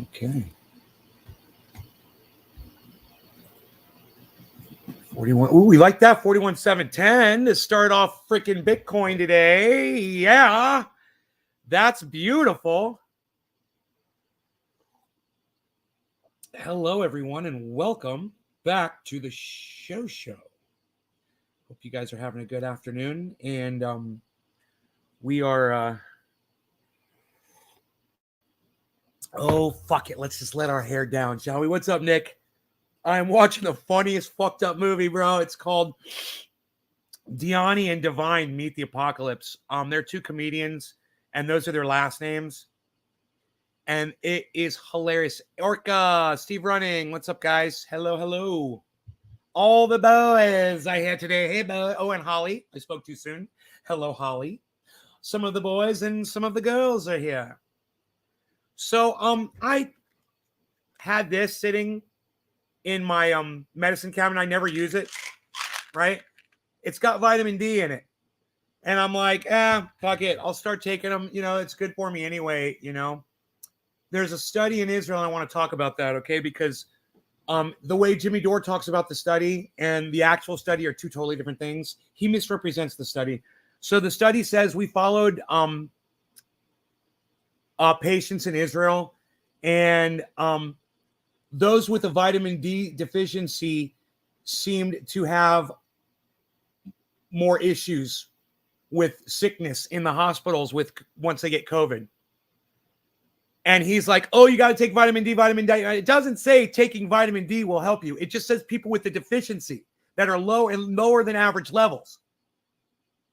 Okay. 41. Ooh, we like that. 41,710 to start off freaking Bitcoin today. Yeah. That's beautiful. Hello, everyone, and welcome back to the show. Hope you guys are having a good afternoon. And we are oh, fuck it. Let's just let our hair down, shall we? What's up, Nick? I'm watching the funniest fucked up movie, bro. It's called Diani and Divine Meet the Apocalypse. They're two comedians, and those are their last names. And it is hilarious. Orca, Steve Running. What's up, guys? Hello. All the boys I had today. Hey, boy. Oh, and Holly. I spoke too soon. Hello, Holly. Some of the boys and some of the girls are here. So, I had this sitting in my medicine cabinet. I never use it, right? It's got vitamin D in it. And I'm like, fuck it. I'll start taking them. You know, it's good for me anyway, you know. There's a study in Israel. And I want to talk about that, okay? Because the way Jimmy Dore talks about the study and the actual study are two totally different things. He misrepresents the study. So the study says we followed patients in Israel, and those with a vitamin D deficiency seemed to have more issues with sickness in the hospitals once they get COVID. And he's like, oh, you got to take vitamin D. It doesn't say taking vitamin D will help you. It just says people with the deficiency that are low and lower than average levels,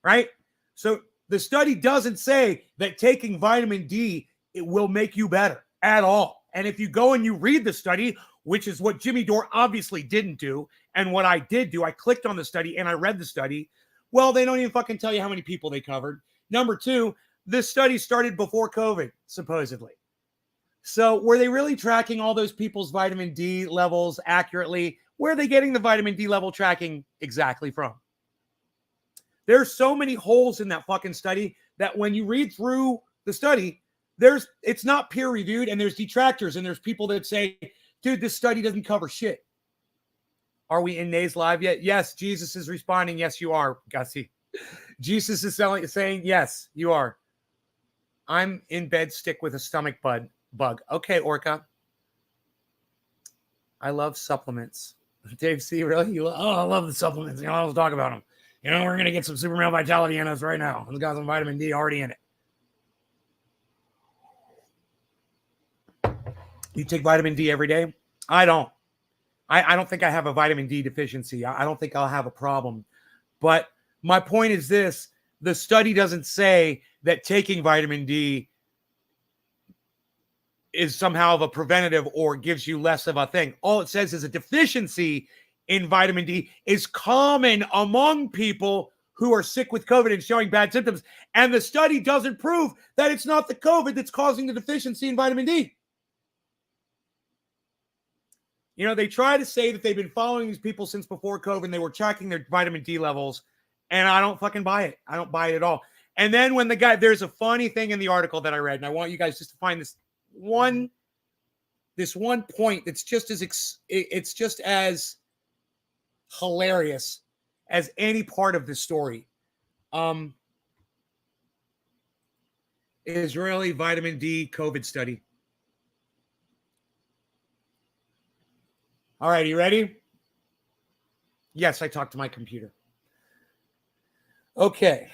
right? So the study doesn't say that taking vitamin D, it will make you better at all. And if you go and you read the study, which is what Jimmy Dore obviously didn't do, and what I did do, I clicked on the study and I read the study. Well, they don't even fucking tell you how many people they covered. Number two, this study started before COVID, supposedly. So were they really tracking all those people's vitamin D levels accurately? Where are they getting the vitamin D level tracking exactly from? There's so many holes in that fucking study that when you read through the study, it's not peer reviewed, and there's detractors, and there's people that say, dude, this study doesn't cover shit. Are we in Nays Live yet? Yes, Jesus is responding. Yes, you are, Gussie. Jesus is saying, yes, you are. I'm in bed, stick with a stomach bug. Okay, Orca. I love supplements. Dave C, really? I love the supplements. You know, I'll talk about them. You know, we're going to get some super male vitality in us right now. It's got some vitamin D already in it. You take vitamin D every day? I don't. I don't think I have a vitamin D deficiency. I don't think I'll have a problem. But my point is this. The study doesn't say that taking vitamin D is somehow of a preventative or gives you less of a thing. All it says is a deficiency in vitamin D is common among people who are sick with COVID and showing bad symptoms. And the study doesn't prove that it's not the COVID that's causing the deficiency in vitamin D. You know, they try to say that they've been following these people since before COVID and they were tracking their vitamin D levels. And I don't fucking buy it. I don't buy it at all. And then when there's a funny thing in the article that I read, and I want you guys just to find this one point that's just as hilarious as any part of the story. Israeli vitamin D COVID study. All right, you ready? Yes, I talked to my computer. Okay.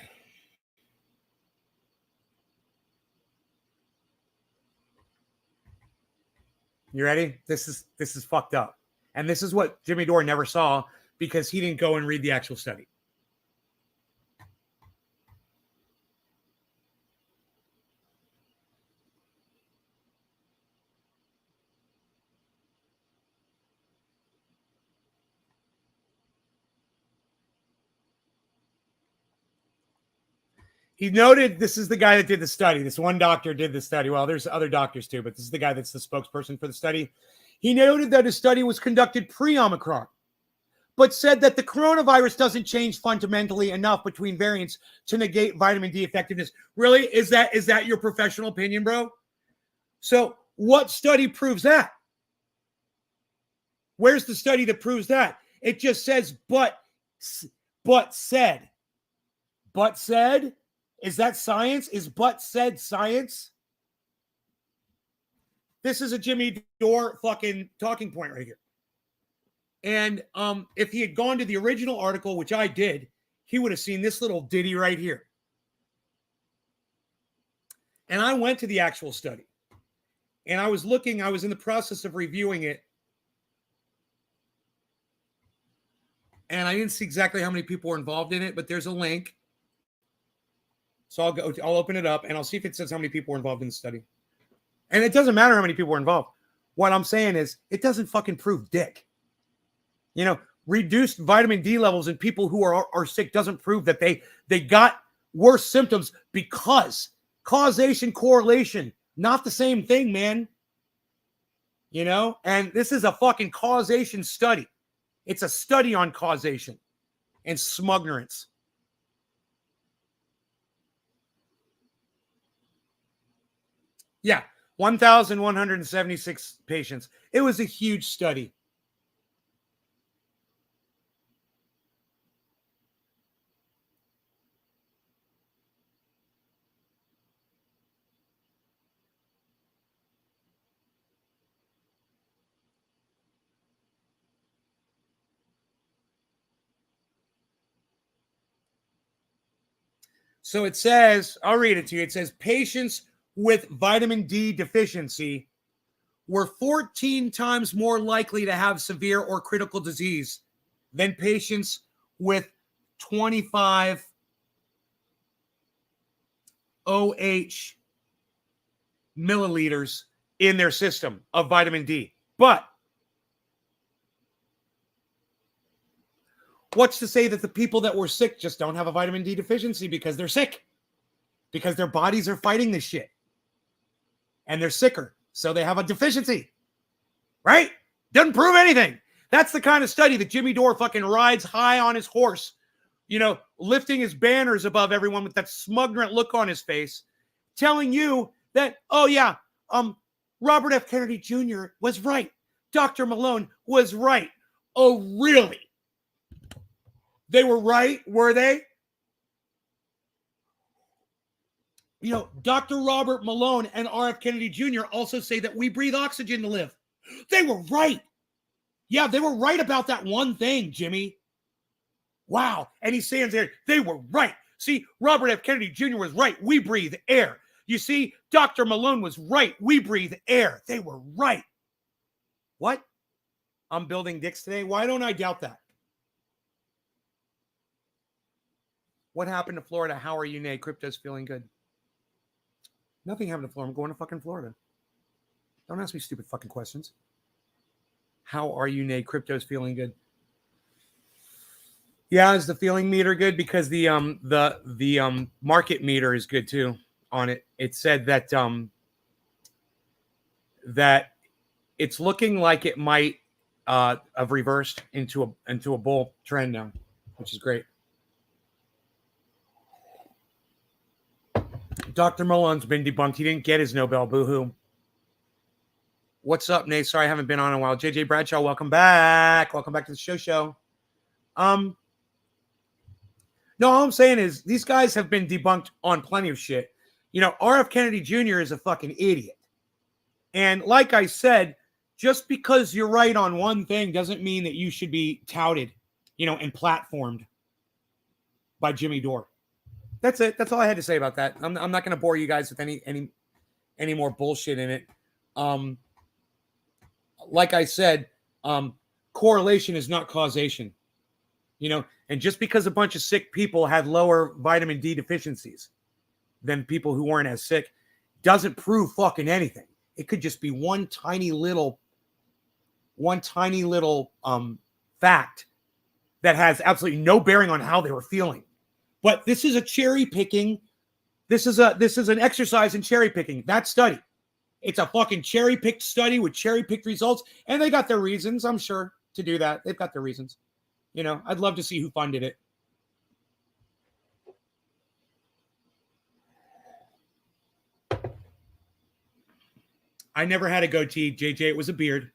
You ready? This is fucked up. And this is what Jimmy Dore never saw because he didn't go and read the actual study. He noted this is the guy that did the study. This one doctor did the study. Well, there's other doctors too, but this is the guy that's the spokesperson for the study. He noted that his study was conducted pre-Omicron, but said that the coronavirus doesn't change fundamentally enough between variants to negate vitamin D effectiveness. Really? Is that your professional opinion, bro? So What study proves that? Where's the study that proves that? It just says, but said. But said? Is that science? Is but said science? This is a Jimmy Dore fucking talking point right here. And if he had gone to the original article, which I did, he would have seen this little ditty right here. And I went to the actual study. And I was looking, I was in the process of reviewing it. And I didn't see exactly how many people were involved in it, but there's a link. So I'll open it up and I'll see if it says how many people were involved in the study. And it doesn't matter how many people were involved. What I'm saying is it doesn't fucking prove dick. You know, reduced vitamin D levels in people who are sick doesn't prove that they got worse symptoms, because causation, correlation, not the same thing, man. You know, and this is a fucking causation study. It's a study on causation and smugnerance. Yeah, 1,176 patients. It was a huge study. So it says, I'll read it to you. It says patients with vitamin D deficiency were 14 times more likely to have severe or critical disease than patients with 25 OH milliliters in their system of vitamin D. But what's to say that the people that were sick just don't have a vitamin D deficiency because they're sick? Because their bodies are fighting this shit. And they're sicker, so they have a deficiency. Right? Doesn't prove anything. That's the kind of study that Jimmy Dore fucking rides high on his horse, you know, lifting his banners above everyone with that smuggerant look on his face, telling you that, oh yeah, Robert F. Kennedy Jr. was right. Dr. Malone was right. Oh, really? They were right, were they? You know, Dr. Robert Malone and R.F. Kennedy Jr. also say that we breathe oxygen to live. They were right. Yeah, they were right about that one thing, Jimmy. Wow. And he stands there. They were right. See, Robert F. Kennedy Jr. was right. We breathe air. You see, Dr. Malone was right. We breathe air. They were right. What? I'm building dicks today? Why don't I doubt that? What happened to Florida? How are you, Nay? Crypto's feeling good. Nothing happened to Florida. I'm going to fucking Florida. Don't ask me stupid fucking questions. How are you, Nay? Crypto's feeling good. Yeah, is the feeling meter good? Because the market meter is good too on it. It said that that it's looking like it might have reversed into a bull trend now, which is great. Dr. Malone's been debunked. He didn't get his Nobel. Boo-hoo. What's up, Nate? Sorry I haven't been on in a while. JJ Bradshaw, welcome back. Welcome back to the show. No, all I'm saying is these guys have been debunked on plenty of shit. You know, R.F. Kennedy Jr. is a fucking idiot. And like I said, just because you're right on one thing doesn't mean that you should be touted, you know, and platformed by Jimmy Dore. That's it. That's all I had to say about that. I'm not going to bore you guys with any more bullshit in it. Like I said, correlation is not causation. You know, and just because a bunch of sick people had lower vitamin D deficiencies than people who weren't as sick doesn't prove fucking anything. It could just be one tiny little fact that has absolutely no bearing on how they were feeling. But this is a cherry picking. This is an exercise in cherry picking. That study. It's a fucking cherry picked study with cherry picked results. And they got their reasons, I'm sure, to do that. They've got their reasons. You know, I'd love to see who funded it. I never had a goatee, JJ. It was a beard.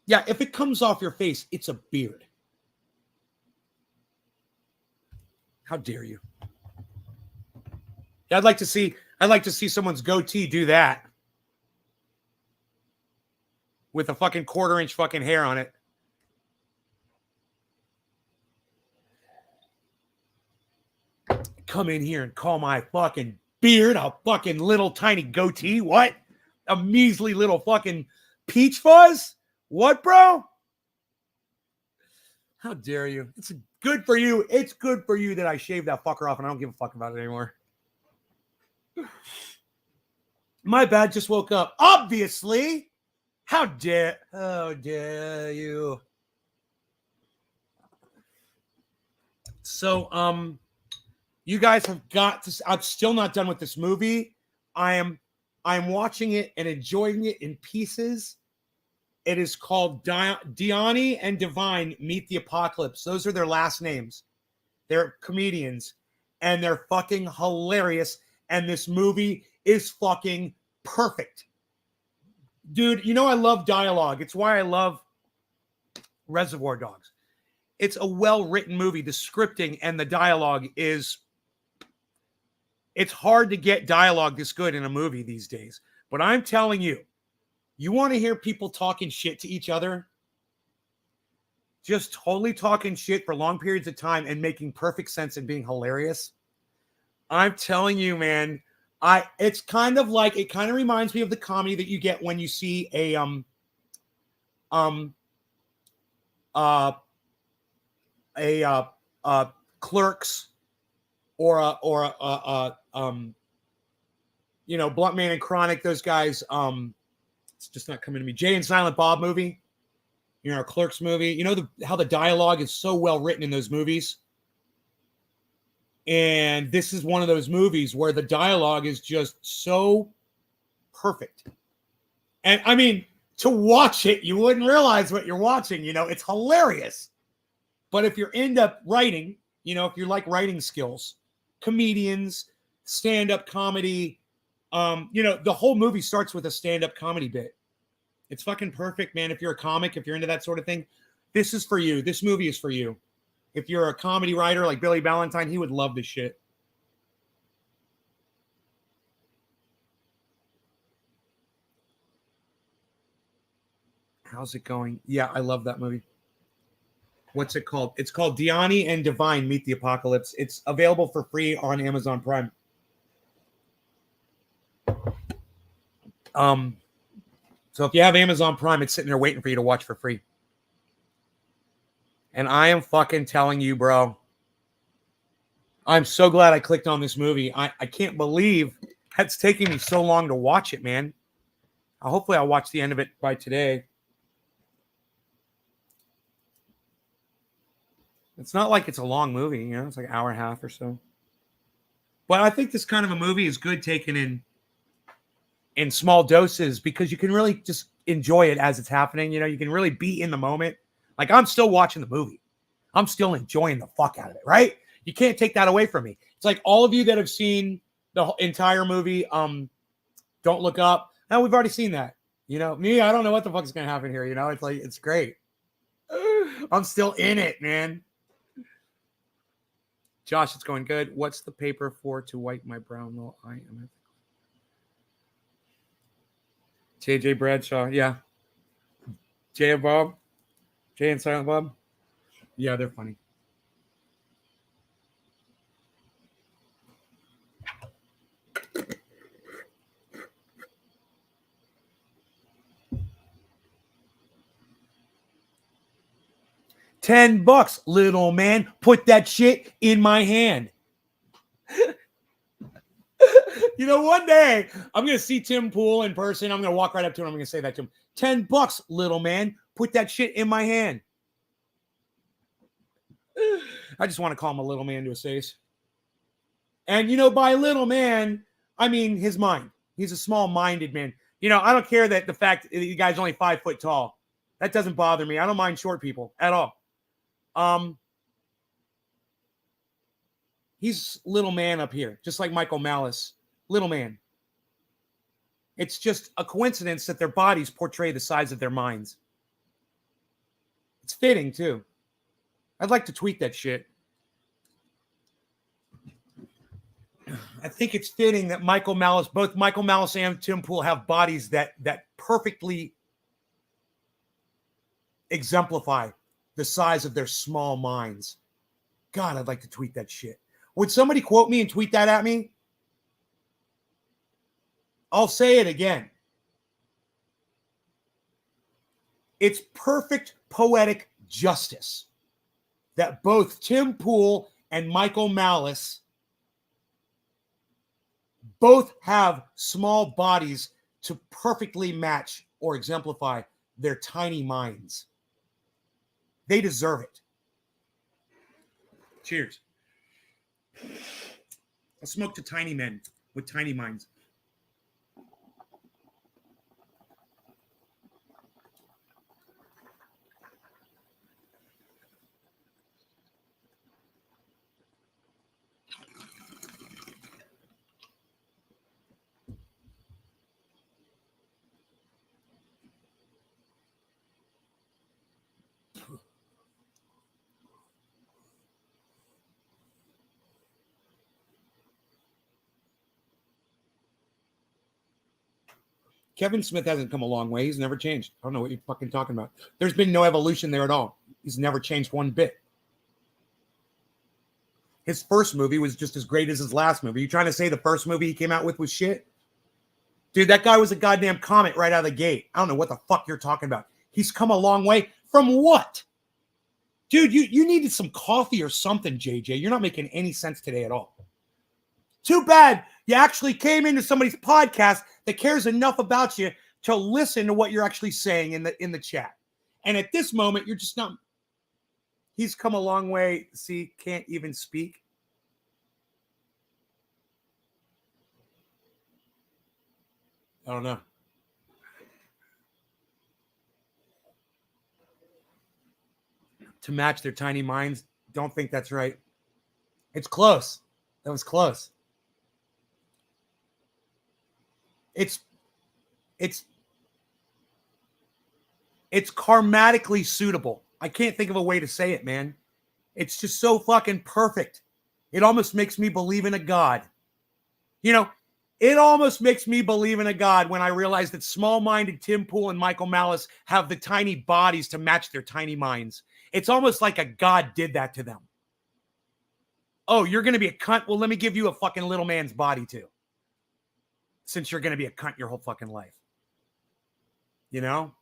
Yeah, if it comes off your face, it's a beard. How dare you? I'd like to see someone's goatee do that. With a fucking 1/4 inch fucking hair on it. Come in here and call my fucking beard a fucking little tiny goatee. What? A measly little fucking peach fuzz? What, bro? How dare you? It's good for you. It's good for you that I shaved that fucker off and I don't give a fuck about it anymore. My bad, just woke up. Obviously. How dare you? So, you guys have got to. I'm still not done with this movie. I'm watching it and enjoying it in pieces. It is called Diani and Divine Meet the Apocalypse. Those are their last names. They're comedians, and they're fucking hilarious. And this movie is fucking perfect. Dude, you know I love dialogue. It's why I love Reservoir Dogs. It's a well-written movie. The scripting and the dialogue is... It's hard to get dialogue this good in a movie these days. But I'm telling you, you want to hear people talking shit to each other? Just totally talking shit for long periods of time and making perfect sense and being hilarious. I'm telling you, man, it's kind of like, it kind of reminds me of the comedy that you get when you see a Clerks or Blunt Man and Chronic, those guys, it's just not coming to me. Jay and Silent Bob movie, a Clerks movie. How the dialogue is so well written in those movies. And this is one of those movies where the dialogue is just so perfect. And I mean, to watch it, you wouldn't realize what you're watching. It's hilarious. But if you're into writing, if you like writing skills, comedians, stand-up comedy, the whole movie starts with a stand-up comedy bit. It's fucking perfect, man. If you're a comic, if you're into that sort of thing, this is for you. This movie is for you. If you're a comedy writer like Billy Valentine, he would love this shit. How's it going? Yeah, I love that movie. What's it called? It's called Diani and Divine Meet the Apocalypse. It's available for free on Amazon Prime. So if you have Amazon Prime, it's sitting there waiting for you to watch for free. And I am fucking telling you, bro, I'm so glad I clicked on this movie. I can't believe it's taking me so long to watch it, man. Hopefully I'll watch the end of it by today. It's not like it's a long movie, it's like an hour and a half or so. But I think this kind of a movie is good taken in small doses because you can really just enjoy it as it's happening. You can really be in the moment. Like, I'm still watching the movie. I'm still enjoying the fuck out of it, right? You can't take that away from me. It's like all of you that have seen the entire movie, Don't Look Up. Now, we've already seen that. Me, I don't know what the fuck is going to happen here. It's like, it's great. I'm still in it, man. Josh, it's going good. What's the paper for to wipe my brown little eye? JJ Bradshaw, yeah. Jay and Bob. Jay and Silent Bob. Yeah, they're funny. $10, little man. Put that shit in my hand. One day I'm going to see Tim Pool in person. I'm going to walk right up to him. I'm going to say that to him. $10, little man. Put that shit in my hand. I just want to call him a little man to his face. And, by little man, I mean his mind. He's a small-minded man. I don't care that the fact that the guy's only 5 foot tall. That doesn't bother me. I don't mind short people at all. He's little man up here, just like Michael Malice. Little man. It's just a coincidence that their bodies portray the size of their minds. It's fitting, too. I'd like to tweet that shit. I think it's fitting that both Michael Malice and Tim Pool have bodies that perfectly exemplify the size of their small minds. God, I'd like to tweet that shit. Would somebody quote me and tweet that at me? I'll say it again. It's perfect poetic justice that both Tim Pool and Michael Malice both have small bodies to perfectly match or exemplify their tiny minds. They deserve it. Cheers. I'll smoke to tiny men with tiny minds. Kevin Smith hasn't come a long way. He's never changed. I don't know what you're fucking talking about. There's been no evolution there at all. He's never changed one bit. His first movie was just as great as his last movie. You trying to say the first movie he came out with was shit? Dude, that guy was a goddamn comet right out of the gate. I don't know what the fuck you're talking about. He's come a long way. From what? Dude, you needed some coffee or something, JJ. You're not making any sense today at all. Too bad you actually came into somebody's podcast that cares enough about you to listen to what you're actually saying in the chat. And at this moment, you're just not. He's come a long way. See, can't even speak. I don't know. To match their tiny minds, don't think that's right. It's close. That was close. It's karmatically suitable. I can't think of a way to say it, man. It's just so fucking perfect. It almost makes me believe in a God. You know, it almost makes me believe in a God when I realize that small-minded Tim Pool and Michael Malice have the tiny bodies to match their tiny minds. It's almost like a God did that to them. Oh, you're going to be a cunt? Well, let me give you a fucking little man's body too. Since you're going to be a cunt your whole fucking life. You know?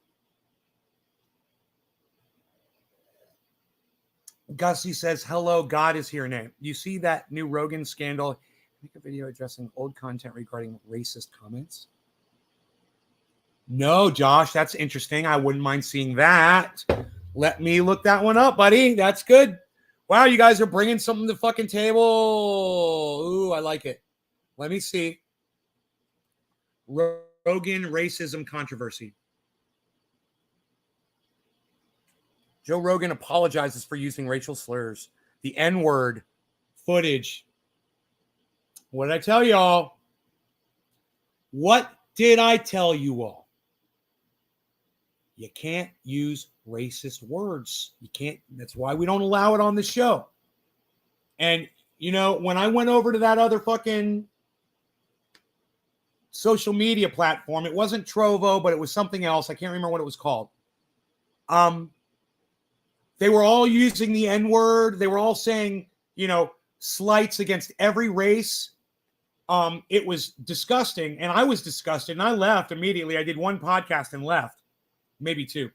Gussie says, hello, God is here now. You see that new Rogan scandal? Make a video addressing old content regarding racist comments. No, Josh, that's interesting. I wouldn't mind seeing that. Let me look that one up, buddy. That's good. Wow, you guys are bringing something to the fucking table. Ooh, I like it. Let me see. Rogan racism controversy. Joe Rogan apologizes for using racial slurs. The N-word footage. What did I tell y'all? What did I tell you all? You can't use racist words. You can't. That's why we don't allow it on the show. And, you know, when I went over to that other fucking social media platform, it wasn't Trovo, but it was something else. I can't remember what it was called. They were all using the N-word. They were all saying, you know, slights against every race. It was disgusting, and I was disgusted, and I left immediately. I did one podcast and left, maybe two,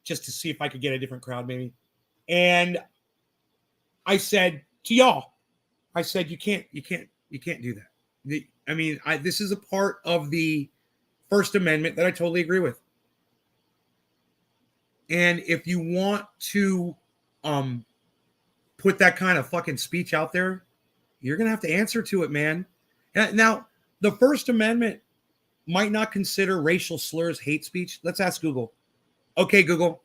just to see if I could get a different crowd, maybe. And I said to y'all, I said, you can't do that. I mean, this is a part of the First Amendment that I totally agree with. And if you want to put that kind of fucking speech out there, you're going to have to answer to it, man. Now, the First Amendment might not consider racial slurs hate speech. Let's ask Google. Okay, Google.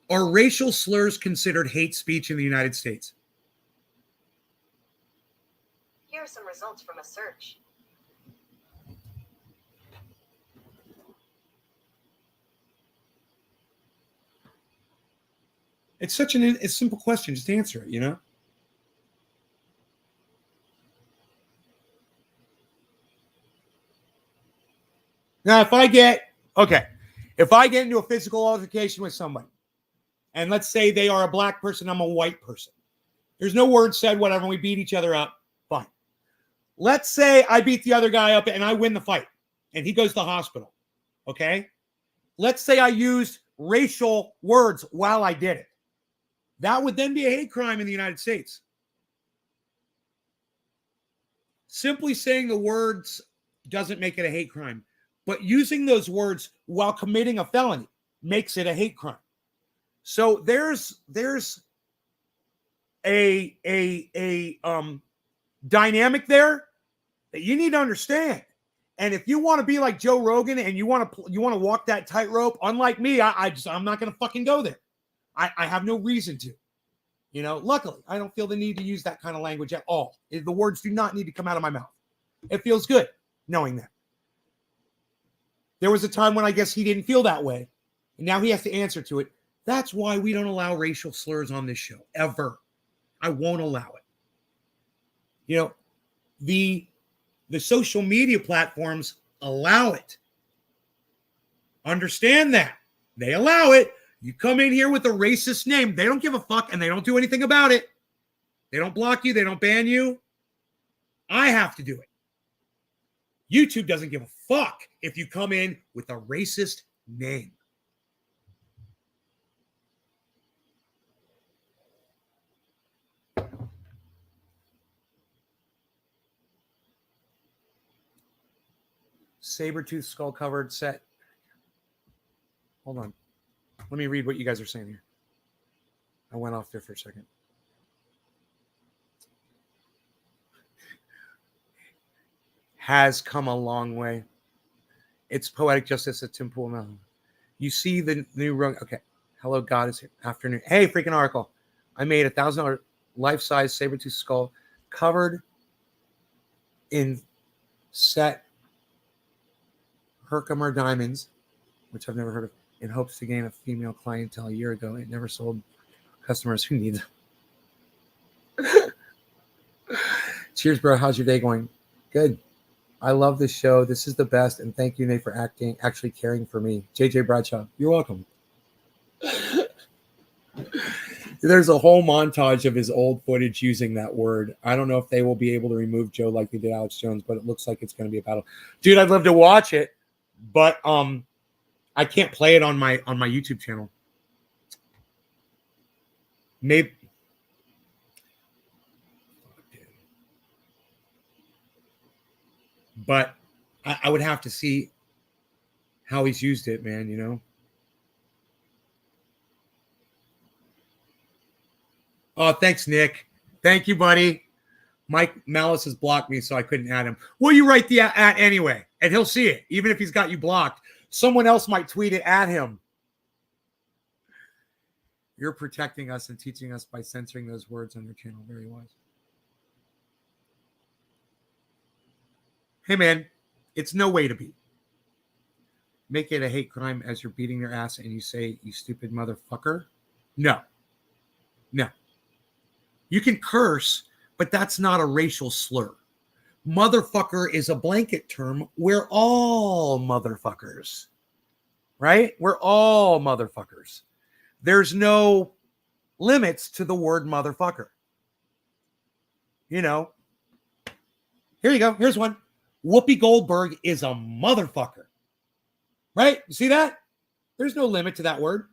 Are racial slurs considered hate speech in the United States? Here are some results from a search. It's such a simple question. Just answer it, you know? Now, if I get into a physical altercation with somebody, and let's say they are a black person, I'm a white person. There's no word said, whatever, and we beat each other up. Fine. Let's say I beat the other guy up and I win the fight, and he goes to the hospital. Okay? Let's say I used racial words while I did it. That would then be a hate crime in the United States. Simply saying the words doesn't make it a hate crime, but using those words while committing a felony makes it a hate crime. So there's a dynamic there that you need to understand. And if you want to be like Joe Rogan and you want to walk that tightrope, unlike me, I'm not going to fucking go there. I have no reason to. You know, luckily, I don't feel the need to use that kind of language at all. The words do not need to come out of my mouth. It feels good knowing that. There was a time when I guess he didn't feel that way, and now he has to answer to it. That's why we don't allow racial slurs on this show, ever. I won't allow it. You know, the social media platforms allow it. Understand that. They allow it. You come in here with a racist name, they don't give a fuck, and they don't do anything about it. They don't block you. They don't ban you. I have to do it. YouTube doesn't give a fuck if you come in with a racist name. Saber-tooth skull-covered set. Hold on. Let me read what you guys are saying here. I went off there for a second. Has come a long way. It's poetic justice at Tim Pool Mountain. You see the new rug. Okay. Hello, God is here. Afternoon. Hey, freaking Oracle. I made $1,000 life-size saber-tooth skull covered in set Herkimer diamonds, which I've never heard of, in hopes to gain a female clientele. A year ago, it never sold. Customers who need them. Cheers, bro. How's your day going? Good. I love this show. This is the best. And thank you, Nate, for actually caring for me. JJ Bradshaw, you're welcome. There's a whole montage of his old footage using that word. I don't know if they will be able to remove Joe like they did Alex Jones, but it looks like it's going to be a battle. Dude, I'd love to watch it, but I can't play it on my YouTube channel. Maybe. But I would have to see how he's used it, man, you know? Oh, thanks, Nick. Thank you, buddy. Mike Malice has blocked me, so I couldn't add him. Well, you write the at anyway, and he'll see it, even if he's got you blocked. Someone else might tweet it at him. You're protecting us and teaching us by censoring those words on your channel. Very wise. Hey, man, it's no way to be. Make it a hate crime as you're beating their ass and you say, you stupid motherfucker. No. You can curse, but that's not a racial slur. Motherfucker is a blanket term. We're all motherfuckers, right? We're all motherfuckers. There's no limits to the word motherfucker. You know, here you go. Here's one. Whoopi Goldberg is a motherfucker, right? You see that? There's no limit to that word.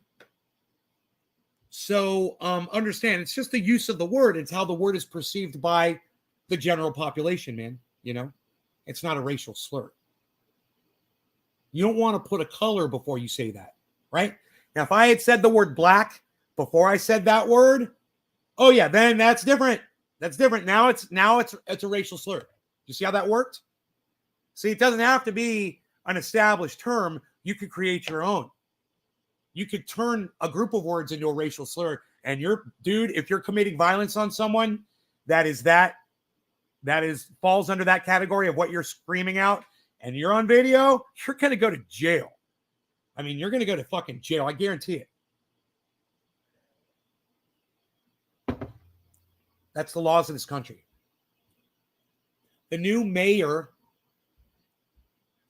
So understand, it's just the use of the word. It's how the word is perceived by the general population, man. You know, it's not a racial slur. You don't want to put a color before you say that, right? Now, if I had said the word black before I said that word, oh yeah, then that's different. That's different. Now it's a racial slur. You see how that worked? See, it doesn't have to be an established term. You could create your own. You could turn a group of words into a racial slur. And if you're committing violence on someone that is that that is falls under that category of what you're screaming out and you're on video, you're going to go to jail. I mean, you're going to go to fucking jail. I guarantee it. That's the laws of this country. The new mayor,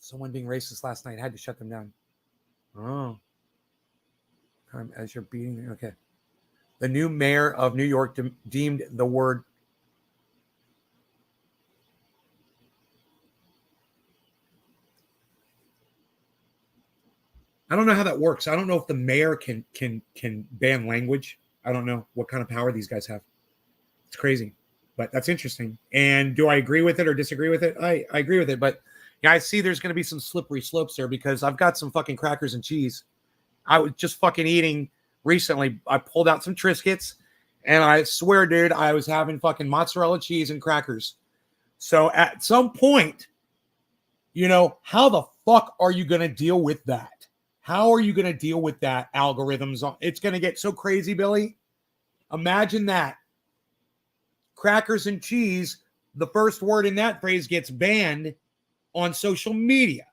someone being racist last night, had to shut them down. Oh. As you're beating, okay. The new mayor of New York deemed the word I don't know how that works. I don't know if the mayor can ban language. I don't know what kind of power these guys have. It's crazy, but that's interesting. And do I agree with it or disagree with it? I agree with it, but yeah, I see there's going to be some slippery slopes there because I've got some fucking crackers and cheese. I was just fucking eating recently. I pulled out some Triscuits, and I swear, dude, I was having fucking mozzarella cheese and crackers. So at some point, you know, how the fuck are you going to deal with that? How are you going to deal with that algorithms? It's going to get so crazy, Billy. Imagine that. Crackers and cheese, the first word in that phrase gets banned on social media.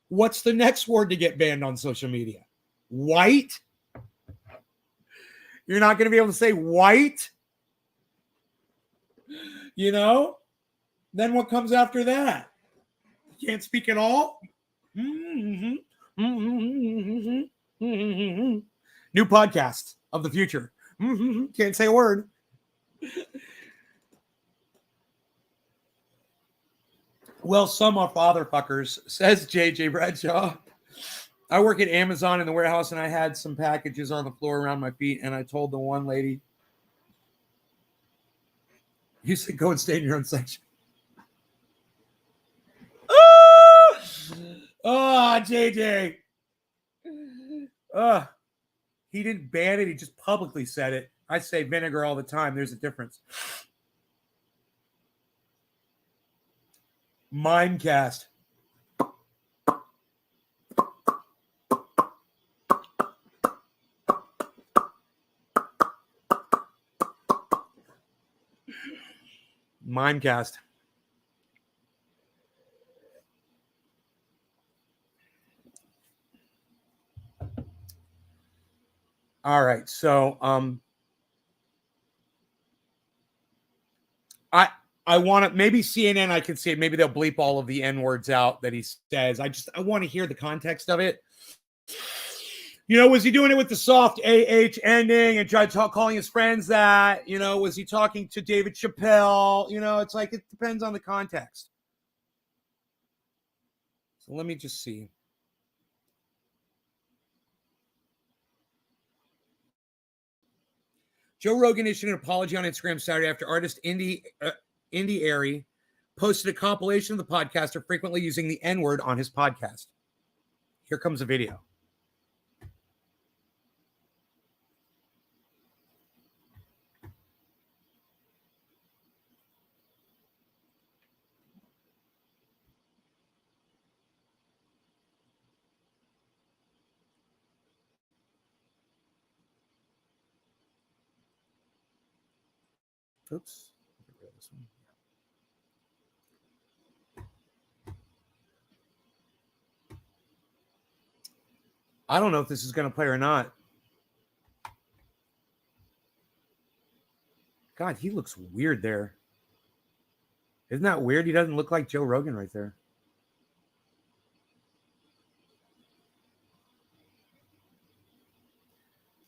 What's the next word to get banned on social media? White? You're not going to be able to say white? You know? Then what comes after that? You can't speak at all? Mm-hmm. Mm-hmm. Mm-hmm. New podcast of the future. Mm-hmm. Can't say a word. Well, some are fatherfuckers, says JJ Bradshaw. I work at Amazon in the warehouse, and I had some packages on the floor around my feet, and I told the one lady, you said go and stay in your own section. Oh, JJ. He didn't ban it. He just publicly said it. I say vinegar all the time. There's a difference. Mimecast. Mimecast. All right. So I want to, maybe CNN, I can see it. Maybe they'll bleep all of the N words out that he says. I want to hear the context of it. You know, was he doing it with the soft AH ending and tried calling his friends that? You know, was he talking to David Chappelle? You know, it's like, it depends on the context. So let me just see. Joe Rogan issued an apology on Instagram Saturday after artist Indy Airy posted a compilation of the podcaster frequently using the N-word on his podcast. Here comes a video. Oops. I don't know if this is going to play or not. God, he looks weird there. Isn't that weird? He doesn't look like Joe Rogan right there.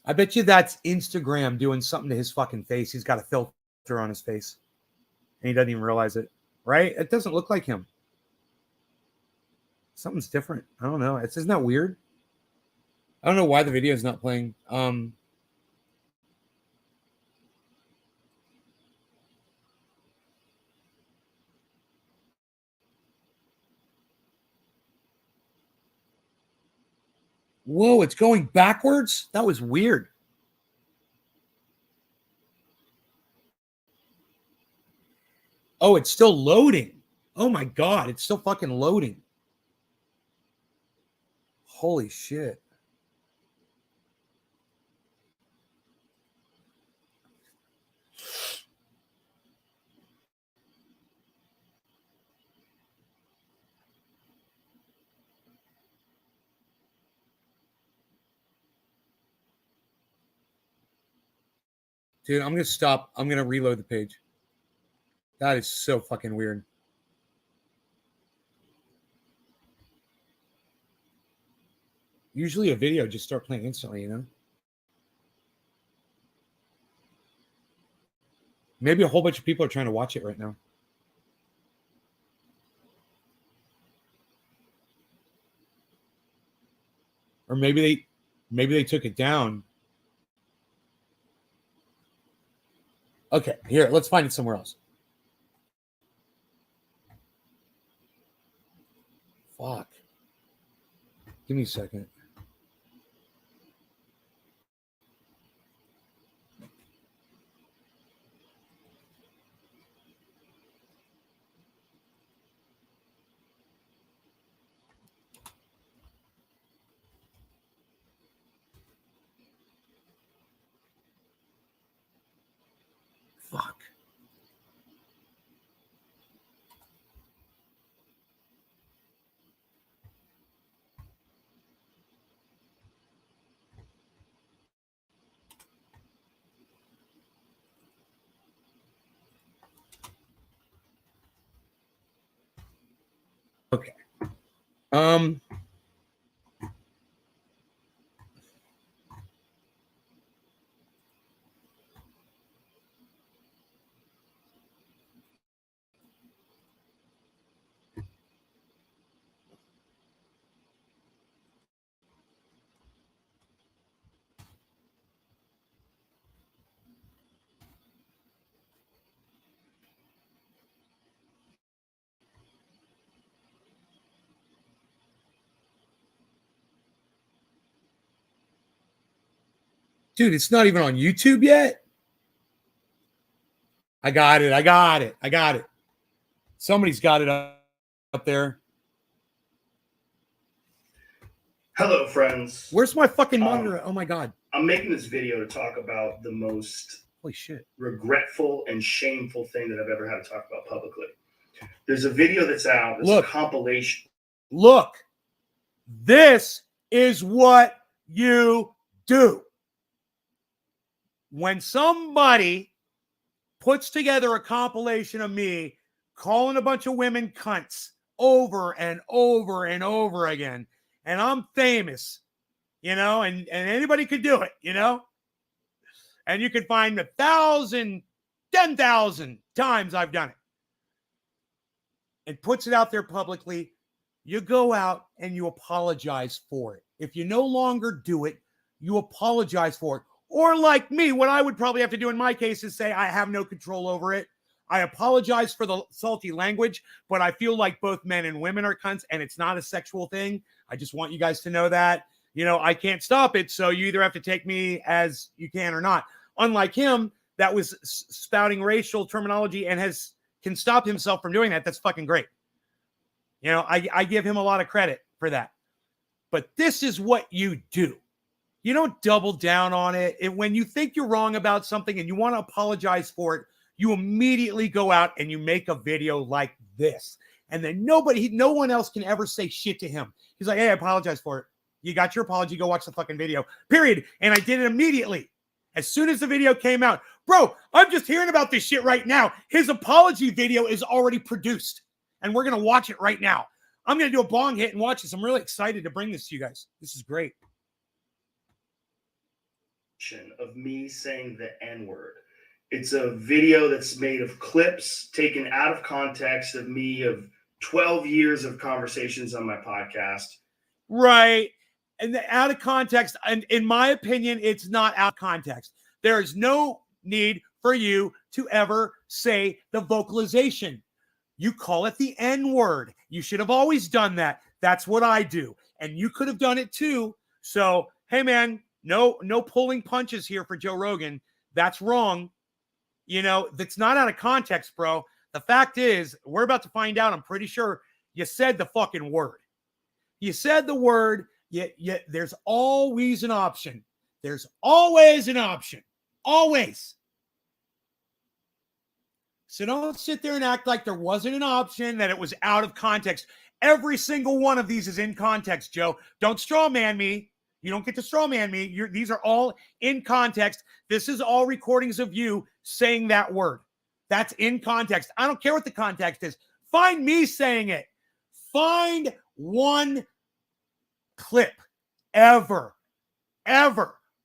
I bet you that's Instagram doing something to his fucking face. He's got a filter on his face. And he doesn't even realize it. Right? It doesn't look like him. Something's different. I don't know. Isn't that weird? I don't know why the video is not playing. Whoa, it's going backwards? That was weird. Oh, it's still loading. Oh my God, it's still fucking loading. Holy shit. Dude, I'm going to stop. I'm going to reload the page. That is so fucking weird. Usually a video just start playing instantly, you know? Maybe a whole bunch of people are trying to watch it right now. Or maybe they took it down. Okay, here, let's find it somewhere else. Fuck. Give me a second. Fuck. Okay. Dude, it's not even on YouTube yet. I got it. Somebody's got it up there. Hello, friends. Where's my fucking monitor? Oh my God. I'm making this video to talk about the most Holy shit. regretful and shameful thing that I've ever had to talk about publicly. There's a video that's out. It's Look. a compilation. Look, this is what you do. When somebody puts together a compilation of me calling a bunch of women cunts over and over and over again, and I'm famous, you know, and anybody could do it, you know, and you can find 1,000, 10,000 times I've done it, and puts it out there publicly, you go out and you apologize for it. If you no longer do it, you apologize for it. Or like me, what I would probably have to do in my case is say, I have no control over it. I apologize for the salty language, but I feel like both men and women are cunts, and it's not a sexual thing. I just want you guys to know that. You know, I can't stop it, so you either have to take me as you can or not. Unlike him, that was spouting racial terminology and can stop himself from doing that. That's fucking great. You know, I give him a lot of credit for that. But this is what you do. You don't double down on it. When you think you're wrong about something and you want to apologize for it, you immediately go out and you make a video like this. And then no one else can ever say shit to him. He's like, hey, I apologize for it. You got your apology. Go watch the fucking video. Period. And I did it immediately. As soon as the video came out. Bro, I'm just hearing about this shit right now. His apology video is already produced. And we're going to watch it right now. I'm going to do a bong hit and watch this. I'm really excited to bring this to you guys. This is great. Of me saying the N-word. It's a video that's made of clips taken out of context of me of 12 years of conversations on my podcast. Right. And out of context, and in my opinion, it's not out of context. There is no need for you to ever say the vocalization. You call it the N-word. You should have always done that. That's what I do. And you could have done it too. So, hey, man, no pulling punches here for Joe Rogan. That's wrong. You know, that's not out of context, bro. The fact is, we're about to find out, I'm pretty sure, you said the fucking word. You said the word, yet there's always an option. There's always an option. Always. So don't sit there and act like there wasn't an option, that it was out of context. Every single one of these is in context, Joe. Don't straw man me. You don't get to straw man me. These are all in context. This is all recordings of you saying that word. That's in context. I don't care what the context is. Find me saying it. Find one clip ever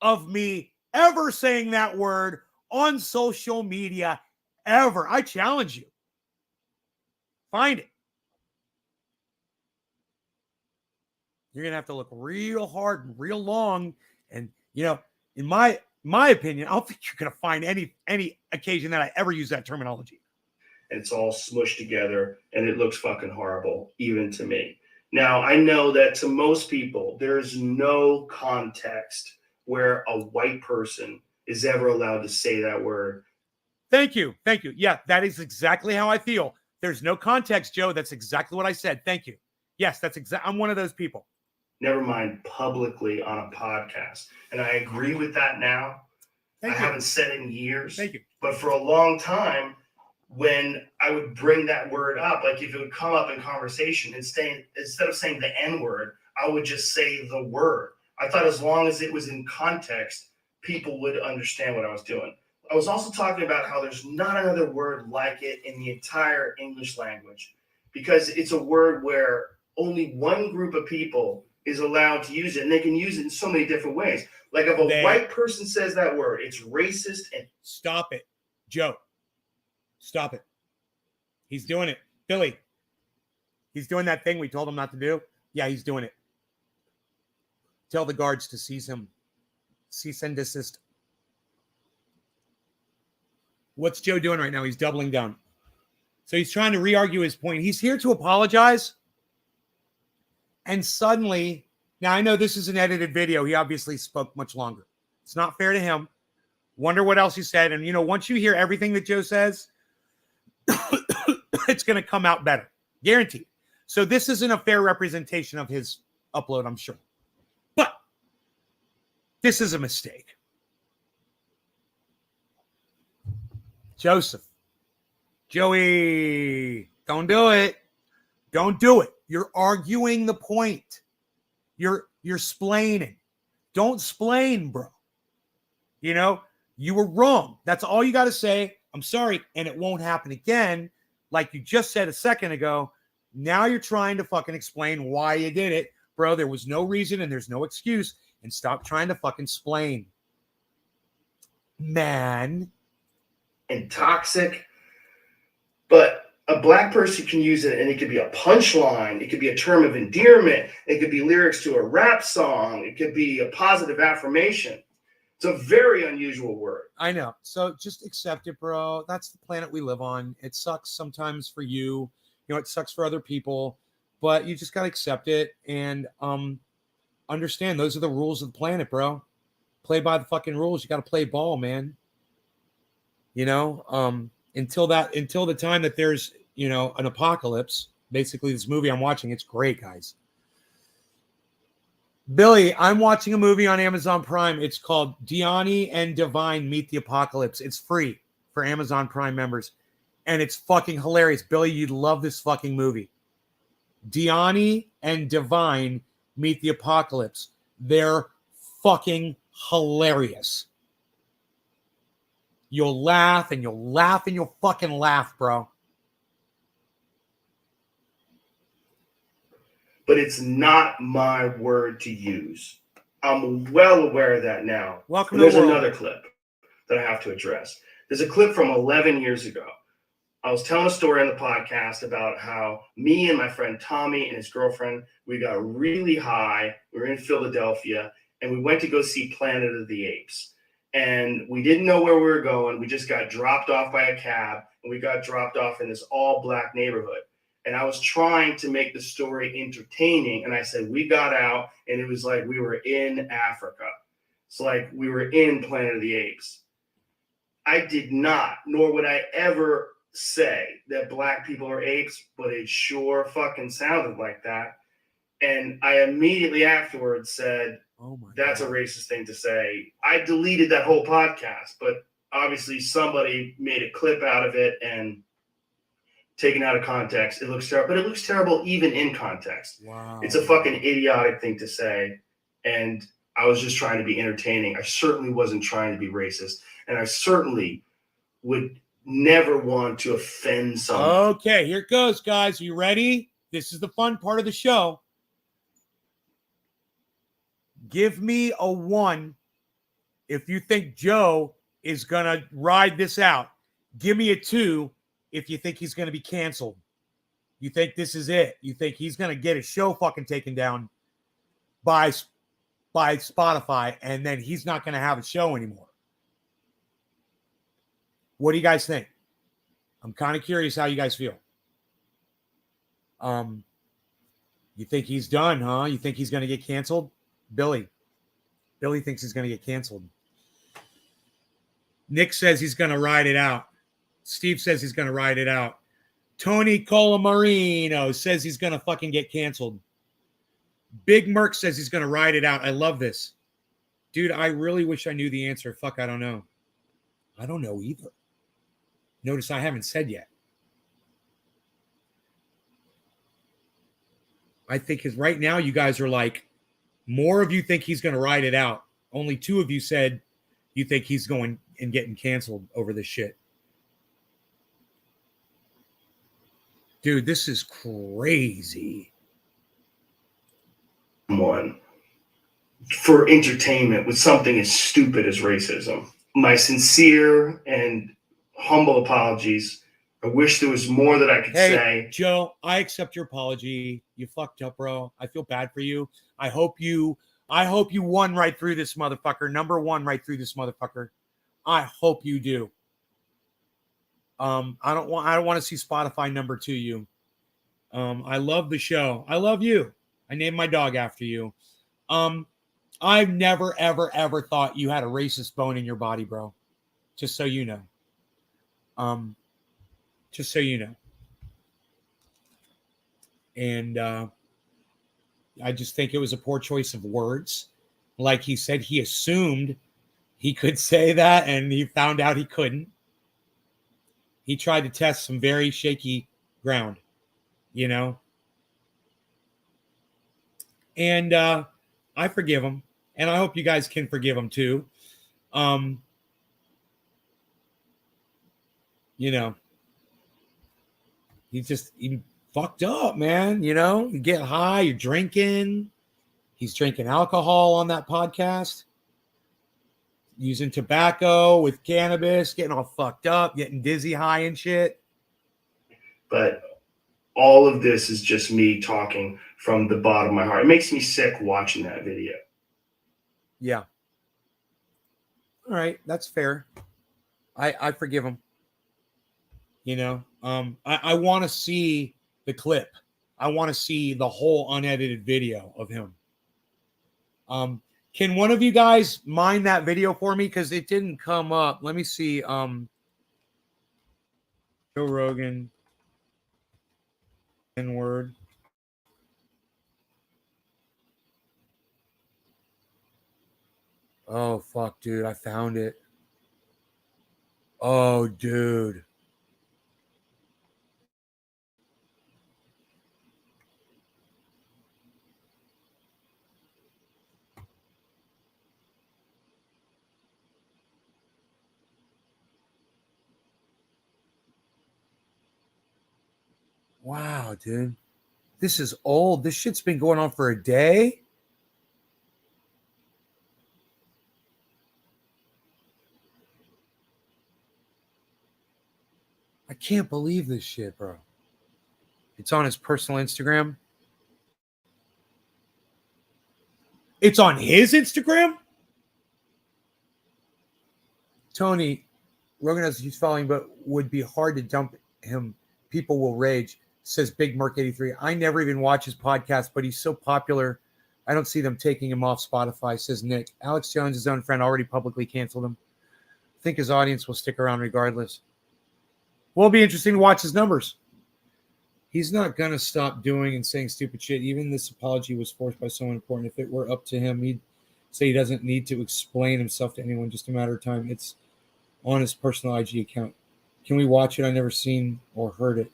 of me ever saying that word on social media ever. I challenge you. Find it. You're going to have to look real hard and real long. And, you know, in my opinion, I don't think you're going to find any occasion that I ever use that terminology. And it's all smushed together and it looks fucking horrible, even to me. Now, I know that to most people, there's no context where a white person is ever allowed to say that word. Thank you. Thank you. Yeah, that is exactly how I feel. There's no context, Joe. That's exactly what I said. Thank you. Yes, that's exactly. I'm one of those people. Never mind publicly on a podcast. And I agree with that now. I haven't said it in years. Thank you. But for a long time, when I would bring that word up, like if it would come up in conversation, instead of saying the N word, I would just say the word. I thought as long as it was in context, people would understand what I was doing. I was also talking about how there's not another word like it in the entire English language, because it's a word where only one group of people is allowed to use it, and they can use it in so many different ways. Like if a white person says that word, it's racist. And stop it, Joe. Stop it. He's doing it. Billy, he's doing that thing we told him not to do. Yeah, he's doing it. Tell the guards to seize him. Cease and desist. What's Joe doing right now? He's doubling down. So he's trying to re-argue his point. He's here to apologize. And suddenly, now I know this is an edited video. He obviously spoke much longer. It's not fair to him. Wonder what else he said. And, you know, once you hear everything that Joe says, it's going to come out better. Guaranteed. So this isn't a fair representation of his upload, I'm sure. But this is a mistake. Joseph. Joey. Don't do it. Don't do it. You're arguing the point. You're splaining. Don't splain, bro. You know, you were wrong. That's all you got to say. I'm sorry. And it won't happen again. Like you just said a second ago. Now you're trying to fucking explain why you did it. Bro, there was no reason and there's no excuse. And stop trying to fucking splain. Man. And toxic. But a black person can use it, and it could be a punchline. It could be a term of endearment. It could be lyrics to a rap song. It could be a positive affirmation. It's a very unusual word. I know. So just accept it, bro. That's the planet we live on. It sucks sometimes for you. You know, it sucks for other people. But you just got to accept it and understand those are the rules of the planet, bro. Play by the fucking rules. You got to play ball, man. You know, until the time that there's, you know, an apocalypse. Basically, this movie I'm watching, it's great, guys. Billy, I'm watching a movie on Amazon Prime. It's called Diani and Divine Meet the Apocalypse. It's free for Amazon Prime members. And it's fucking hilarious. Billy, you'd love this fucking movie. Diani and Divine Meet the Apocalypse. They're fucking hilarious. You'll laugh and you'll laugh and you'll fucking laugh, bro. But it's not my word to use. I'm well aware of that now. Welcome to the world. There's another clip that I have to address. There's a clip from 11 years ago. I was telling a story on the podcast about how me and my friend Tommy and his girlfriend, we got really high. We were in Philadelphia, and we went to go see Planet of the Apes. And we didn't know where we were going. We just got dropped off by a cab, and we got dropped off in this all-black neighborhood. And I was trying to make the story entertaining. And I said, we got out, and it was like we were in Africa. It's like we were in Planet of the Apes. I did not, nor would I ever say that black people are apes, but it sure fucking sounded like that. And I immediately afterwards said, that's God. A racist thing to say. I deleted that whole podcast, but obviously somebody made a clip out of it and taken out of context. It looks terrible, but it looks terrible even in context. Wow. It's a fucking idiotic thing to say. And I was just trying to be entertaining. I certainly wasn't trying to be racist. And I certainly would never want to offend someone. Okay, here it goes, guys. You ready? This is the fun part of the show. Give me a 1 if you think Joe is going to ride this out. Give me a 2 if you think he's going to be canceled. You think this is it. You think he's going to get his show fucking taken down by Spotify, and then he's not going to have a show anymore. What do you guys think? I'm kind of curious how you guys feel. You think he's done, huh? You think he's going to get canceled? Billy thinks he's going to get canceled. Nick says he's going to ride it out. Steve says he's going to ride it out. Tony Colamarino says he's going to fucking get canceled. Big Merc says he's going to ride it out. I love this. Dude, I really wish I knew the answer. Fuck, I don't know. I don't know either. Notice I haven't said yet. I think because right now you guys are like, more of you think he's going to ride it out. Only 2 of you said you think he's going and getting canceled over this shit. Dude, this is crazy. Someone for entertainment with something as stupid as racism. My sincere and humble apologies. I wish there was more that I could say. Joe, I accept your apology. You fucked up, bro. I feel bad for you. I hope you won right through this motherfucker. Number 1 right through this motherfucker. I hope you do. I don't want to see Spotify number 2 you. I love the show. I love you. I named my dog after you. I've never, ever, ever thought you had a racist bone in your body, bro. Just so you know. Just so you know. And I just think it was a poor choice of words. Like he said, he assumed he could say that, and he found out he couldn't. He tried to test some very shaky ground, you know? And I forgive him. And I hope you guys can forgive him too. You know, he fucked up, man. You know, you get high, you're drinking. He's drinking alcohol on that podcast, using tobacco with cannabis, getting all fucked up, getting dizzy, high and shit. But all of this is just me talking from the bottom of my heart. It makes me sick watching that video. Yeah. All right. That's fair. I forgive him. You know, I want to see the clip. I want to see the whole unedited video of him. Can one of you guys mine that video for me? Because it didn't come up. Let me see. Joe Rogan. N-word. Oh, fuck, dude. I found it. Oh, dude. Wow, dude. This is old. This shit's been going on for a day. I can't believe this shit, bro. It's on his personal Instagram. It's on his Instagram? Tony, Rogan knows he's following, but would be hard to dump him. People will rage, says Big Merc 83. I never even watch his podcast, but he's so popular. I don't see them taking him off Spotify, says Nick. Alex Jones, his own friend, already publicly canceled him. I think his audience will stick around regardless. Will be interesting to watch his numbers. He's not going to stop doing and saying stupid shit. Even this apology was forced by someone important. If it were up to him, he'd say he doesn't need to explain himself to anyone, just a matter of time. It's on his personal IG account. Can we watch it? I've never seen or heard it.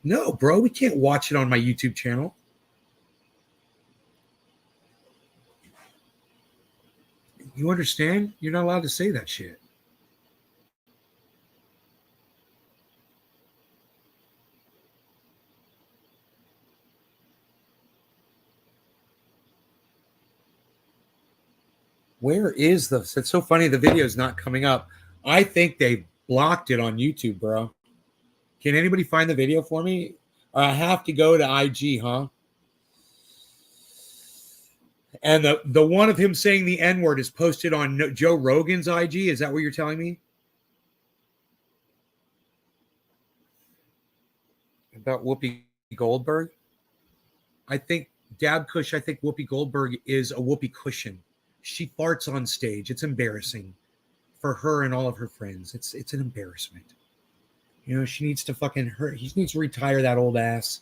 No, bro, we can't watch it on my YouTube channel. You understand? You're not allowed to say that shit. Where is this? It's so funny. The video is not coming up. I think they blocked it on YouTube, bro. Can anybody find the video for me? I have to go to IG, huh? And the one of him saying the N-word is posted on Joe Rogan's IG. Is that what you're telling me? About Whoopi Goldberg? I think Dab Kush, I think Whoopi Goldberg is a Whoopi cushion. She farts on stage. It's embarrassing for her and all of her friends. It's an embarrassment. You know, she needs to he needs to retire that old ass.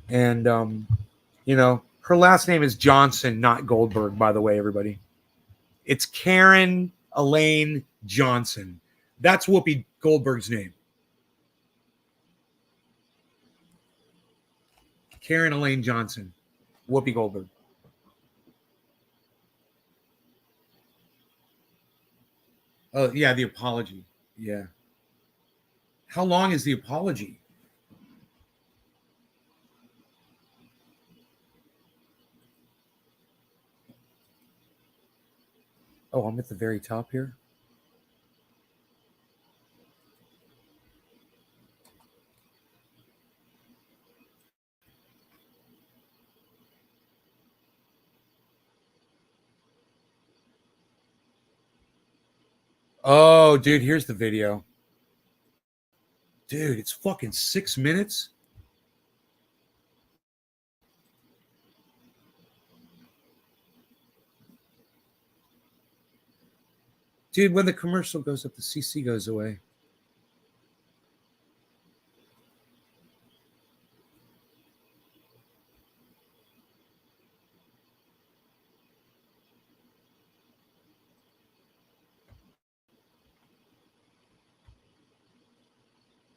And you know, her last name is Johnson, not Goldberg, by the way, everybody. It's Karen Elaine Johnson. That's Whoopi Goldberg's name. Karen Elaine Johnson. Whoopi Goldberg. Oh, yeah, the apology. Yeah. How long is the apology? Oh, I'm at the very top here. Oh, dude, here's the video. Dude, it's fucking 6 minutes. Dude, when the commercial goes up, the CC goes away.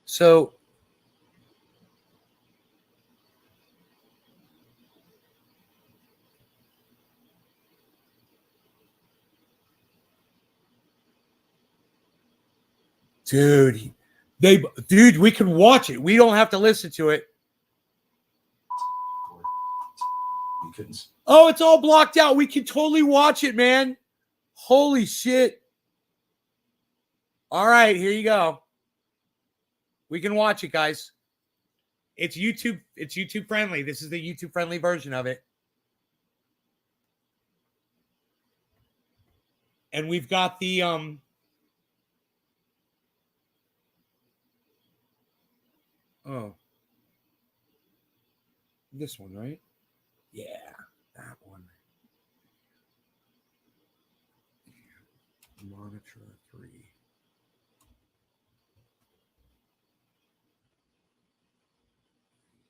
So dude, we can watch it. We don't have to listen to it. You couldn't. Oh, it's all blocked out. We can totally watch it, man. Holy shit. All right, here you go. We can watch it, guys. It's YouTube friendly. This is the YouTube friendly version of it. And we've got the oh. This one, right? Yeah, that one. Monitor 3.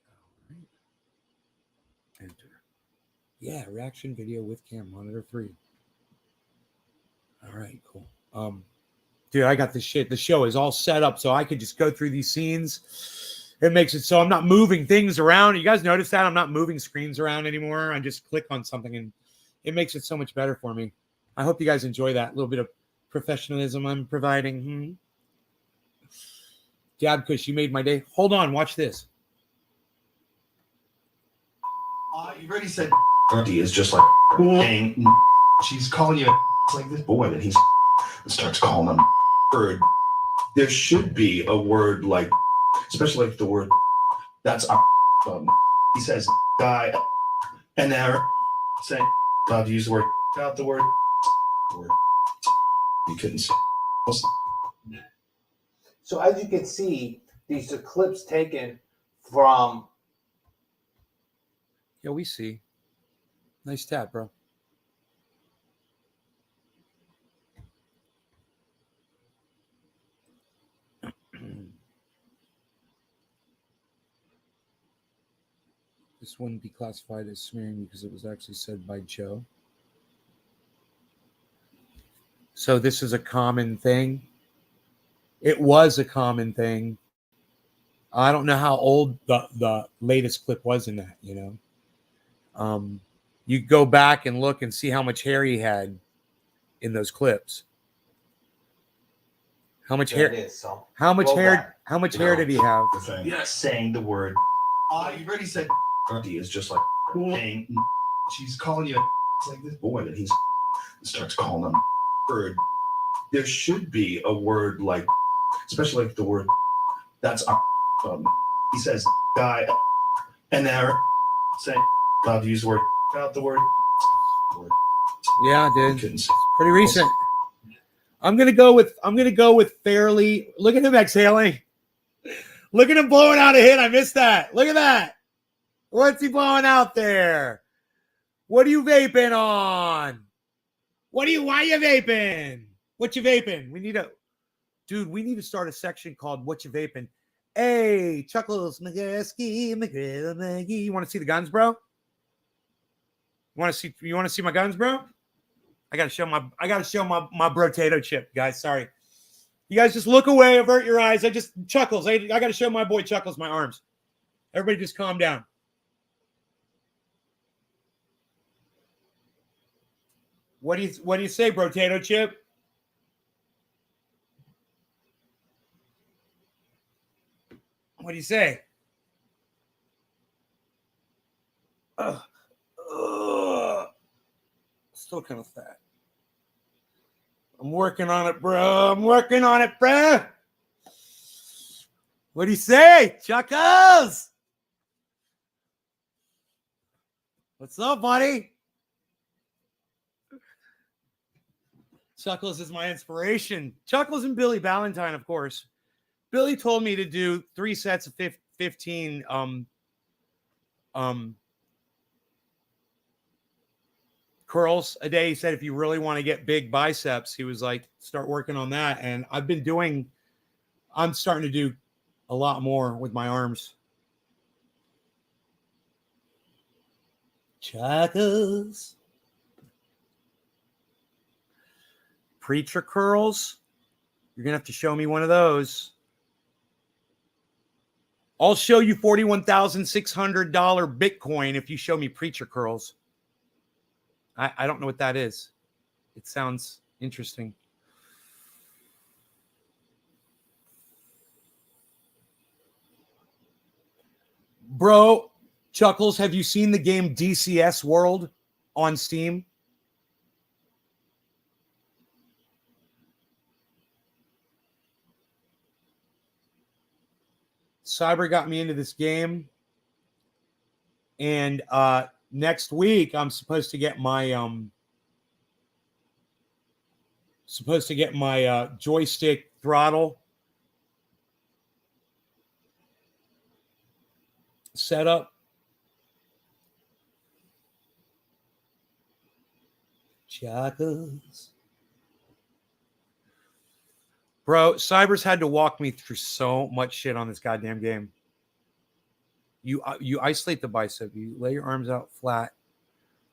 All right. Enter. Yeah, reaction video with cam, monitor 3. All right, cool. Dude, I got this shit. The show is all set up so I could just go through these scenes. It makes it so I'm not moving things around. You guys notice that? I'm not moving screens around anymore. I just click on something and it makes it so much better for me. I hope you guys enjoy that little bit of professionalism I'm providing. Dad Kush, you made my day. Hold on, watch this. You've already said Auntie is just like saying she's calling you like this boy that he starts calling him bird. There should be a word like, especially like the word that's he says guy, and they're saying allowed to use the word out the word you couldn't say. So as you can see, these are clips taken from. Yeah, we see. Nice tap, bro. This wouldn't be classified as smearing because it was actually said by Joe. So this is a common thing. It was a common thing. I don't know how old the latest clip was in that, you know. You go back and look and see how much hair he had in those clips. How much There hair? it is. So How much Go hair? back. How much hair did he have? The thing. Yes, saying the word. You've already said is just like saying she's calling you. It's like this boy that he's starts calling him bird. There should be a word like, especially like the word that's he says guy, and they're saying allowed to use the word out the word. Yeah, You dude. couldn't say. Pretty recent. I'm gonna go with fairly. Look at him exhaling. Look at him blowing out a hit. I missed that. Look at that. What's he blowing out there? What are you vaping on? Why are you vaping? What you vaping? We need to start a section called What You Vaping. Hey, Chuckles, McGusky, McGrill, Maggie. You want to see the guns, bro? You want to see my guns, bro? I gotta show my brotato chip, guys. Sorry. You guys just look away, avert your eyes. Chuckles. I gotta show my boy Chuckles my arms. Everybody just calm down. What do you say, brotato chip? What do you say? Still kind of fat. I'm working on it, bro. What do you say, Chuckles? What's up, buddy? Chuckles is my inspiration. Chuckles and Billy Ballantyne, of course. Billy told me to do 3 sets of 15 curls a day. He said if you really want to get big biceps, he was like, start working on that. And I'm starting to do a lot more with my arms. Chuckles. Preacher curls. You're going to have to show me one of those. I'll show you $41,600 Bitcoin if you show me preacher curls. I don't know what that is. It sounds interesting. Bro, Chuckles, have you seen the game DCS World on Steam? Cyber got me into this game. And next week I'm supposed to get my joystick throttle set up. Chuckles. Bro, Cyber's had to walk me through so much shit on this goddamn game. You isolate the bicep. You lay your arms out flat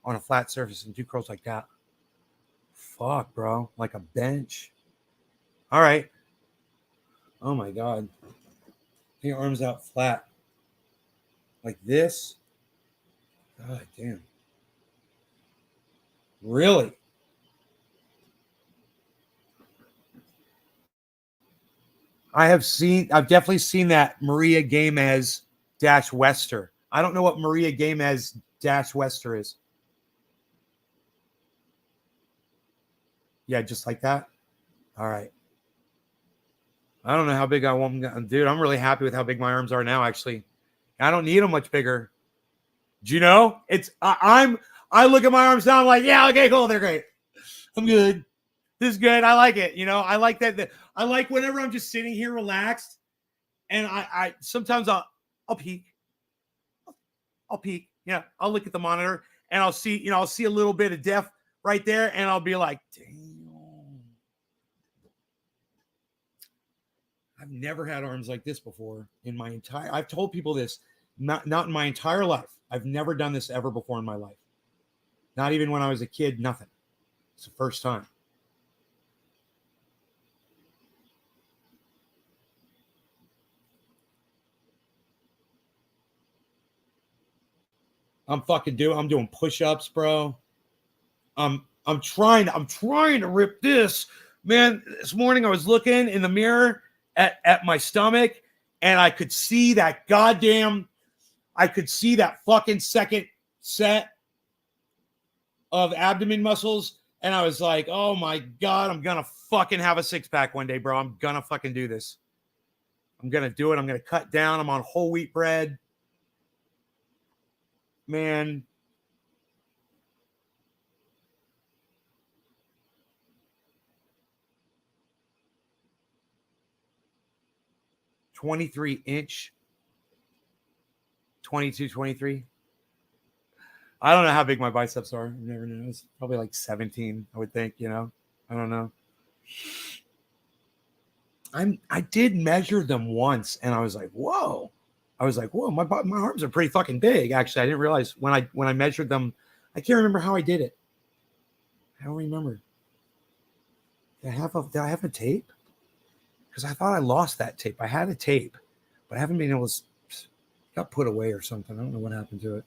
on a flat surface and do curls like that. Fuck, bro. Like a bench. All right. Oh, my God. Lay your arms out flat. Like this. God damn. Really? I've definitely seen that Maria Gamez - Wester. I don't know what Maria Gamez - Wester is. Yeah, just like that. All right. I don't know how big I want them. Dude, I'm really happy with how big my arms are now, actually. I don't need them much bigger. Do you know? I look at my arms now, I'm like, yeah, okay, cool, they're great. I'm good. This is good. I like it. You know, I like that. I like whenever I'm just sitting here relaxed, and I sometimes I'll peek. I'll peek. Yeah, I'll look at the monitor and I'll see a little bit of depth right there, and I'll be like, damn. I've never had arms like this before in my entire. I've told people this, not in my entire life. I've never done this ever before in my life. Not even when I was a kid, nothing. It's the first time. I'm doing push-ups, bro. I'm trying to rip this. Man, this morning I was looking in the mirror at my stomach and I could see that fucking second set of abdomen muscles. And I was like, oh my God, I'm going to fucking have a six-pack one day, bro. I'm going to fucking do this. I'm going to do it. I'm going to cut down. I'm on whole wheat bread. Man. "23" 22, 23. I don't know how big my biceps are. I've never known. It's probably like 17, I would think, I don't know. I did measure them once and I was like, whoa. My arms are pretty fucking big. Actually, I didn't realize when I measured them. I can't remember how I did it. I don't remember. Did I have a tape? Because I thought I lost that tape. I had a tape, but I haven't been able to. Got put away or something. I don't know what happened to it.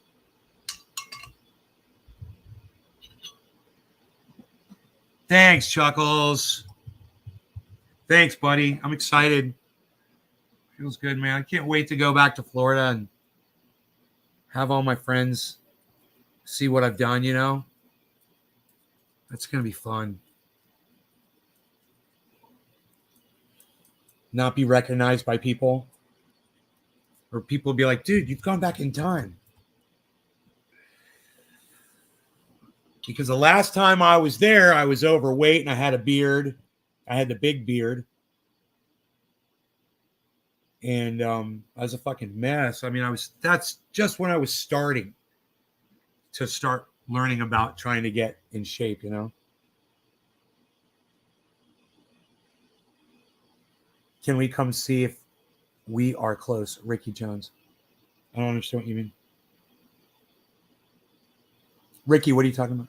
Thanks, Chuckles. Thanks, buddy. I'm excited. Feels good, man. I can't wait to go back to Florida and have all my friends see what I've done, That's going to be fun. Not be recognized by people. Or people be like, dude, you've gone back in time. Because the last time I was there, I was overweight and I had a beard. I had the big beard. And I was a fucking mess. I mean, that's just when I was starting to start learning about trying to get in shape, Can we come see if we are close? Ricky Jones. I don't understand what you mean. Ricky, what are you talking about?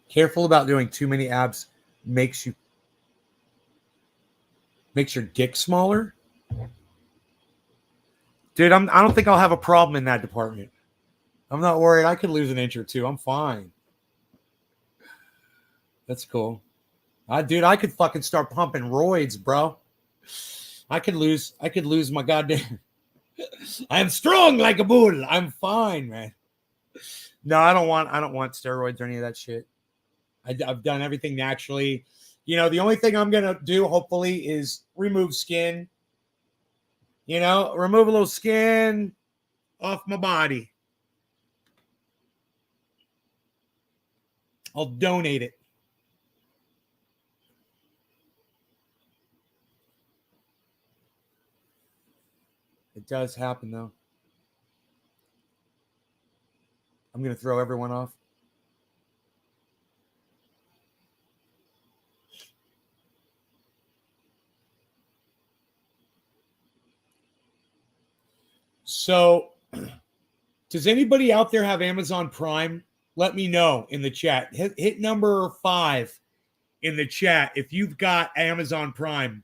Careful about doing too many abs. Makes your dick smaller. Dude, I don't think I'll have a problem in that department. I'm not worried. I could lose an inch or two. I'm fine. That's cool. Dude, I could fucking start pumping roids, bro. I could lose my goddamn. I am strong like a bull. I'm fine, man. No, I don't want steroids or any of that shit. I've done everything naturally. The only thing I'm gonna do, hopefully, is remove skin. Remove a little skin off my body. I'll donate it. It does happen, though. I'm going to throw everyone off. So, does anybody out there have Amazon Prime? Let me know in the chat. Hit number 5 in the chat if you've got Amazon Prime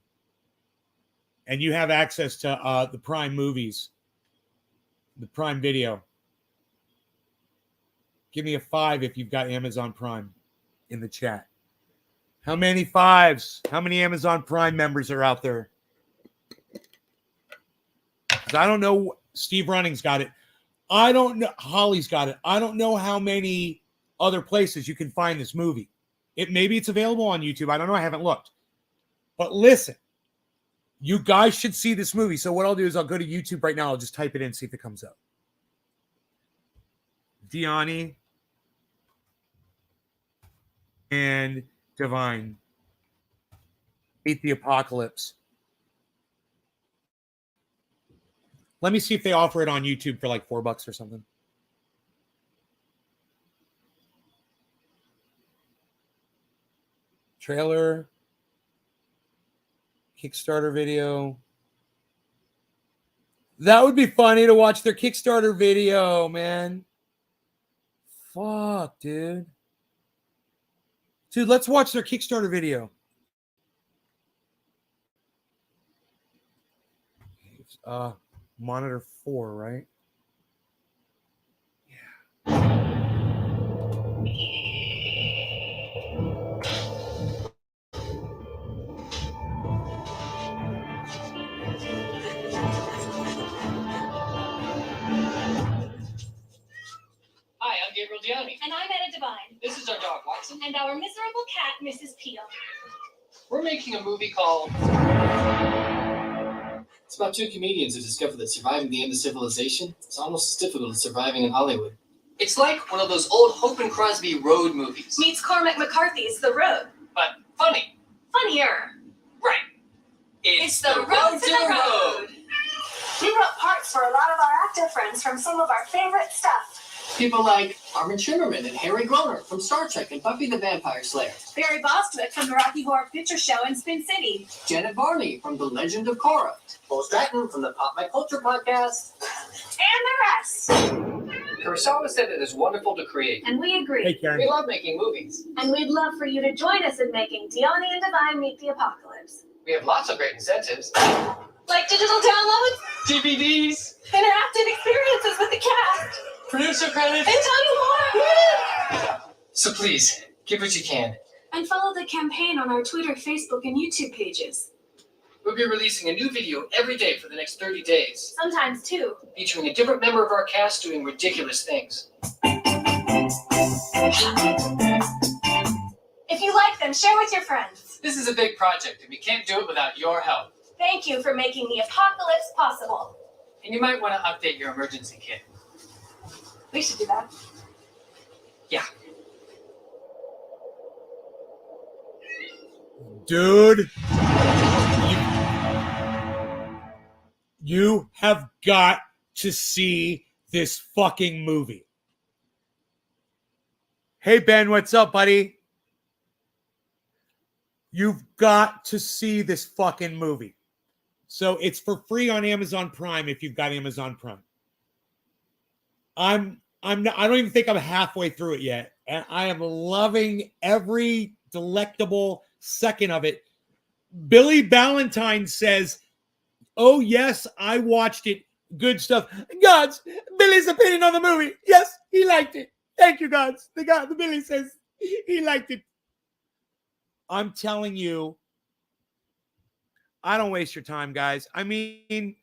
and you have access to the Prime movies, the Prime Video. Give me a 5 if you've got Amazon Prime in the chat. How many 5s? How many Amazon Prime members are out there? Because I don't know. Steve Running's got it. I don't know. Holly's got it. I don't know how many other places you can find this movie. Maybe it's available on YouTube. I don't know. I haven't looked. But listen, you guys should see this movie. So what I'll do is I'll go to YouTube right now. I'll just type it in, see if it comes up. Diani and Divine. Beat the Apocalypse. Let me see if they offer it on YouTube for like $4 or something. Trailer. Kickstarter video. That would be funny to watch their Kickstarter video, man. Fuck, dude. Dude, let's watch their Kickstarter video. Monitor 4, right? Hi, I'm Gabriel Diani. And I'm Etta Devine. This is our dog, Watson. And our miserable cat, Mrs. Peel. We're making a movie called... It's about two comedians who discover that surviving the end of civilization is almost as difficult as surviving in Hollywood. It's like one of those old Hope and Crosby road movies. Meets Cormac McCarthy's The Road. But funny. Funnier. Right. It's The Road to the Road. We wrote parts for a lot of our actor friends from some of our favorite stuff. People like Armin Shimmerman and Harry Groener from Star Trek and Buffy the Vampire Slayer. Barry Bostwick from the Rocky Horror Picture Show and Spin City. Janet Varney from The Legend of Korra. Paul Stratton from the Pop My Culture podcast. And the rest. Kurosawa said it is wonderful to create. And we agree. Hey, Karen. We love making movies. And we'd love for you to join us in making Diani and Divine Meet the Apocalypse. We have lots of great incentives. Like digital downloads, DVDs, interactive experiences with the cast, producer credits. and tons more. So please, give what you can. And follow the campaign on our Twitter, Facebook, and YouTube pages. We'll be releasing a new video every day for the next 30 days, Sometimes two. featuring a different member of our cast doing ridiculous things. If you like them, share with your friends. This is a big project, and we can't do it without your help. Thank you for making the apocalypse possible. And you might want to update your emergency kit. We should do that. Yeah. Dude, you have got to see this fucking movie. Hey, Ben, what's up, buddy? You've got to see this fucking movie. So it's for free on Amazon Prime if you've got Amazon Prime. I don't even think I'm halfway through it yet, and I am loving every delectable second of it. Billy Ballantyne says, "Oh yes, I watched it. Good stuff." Gods, Billy's opinion on the movie. Yes, he liked it. Thank you, Gods. The Billy says he liked it. I'm telling you, I don't waste your time, guys. I mean,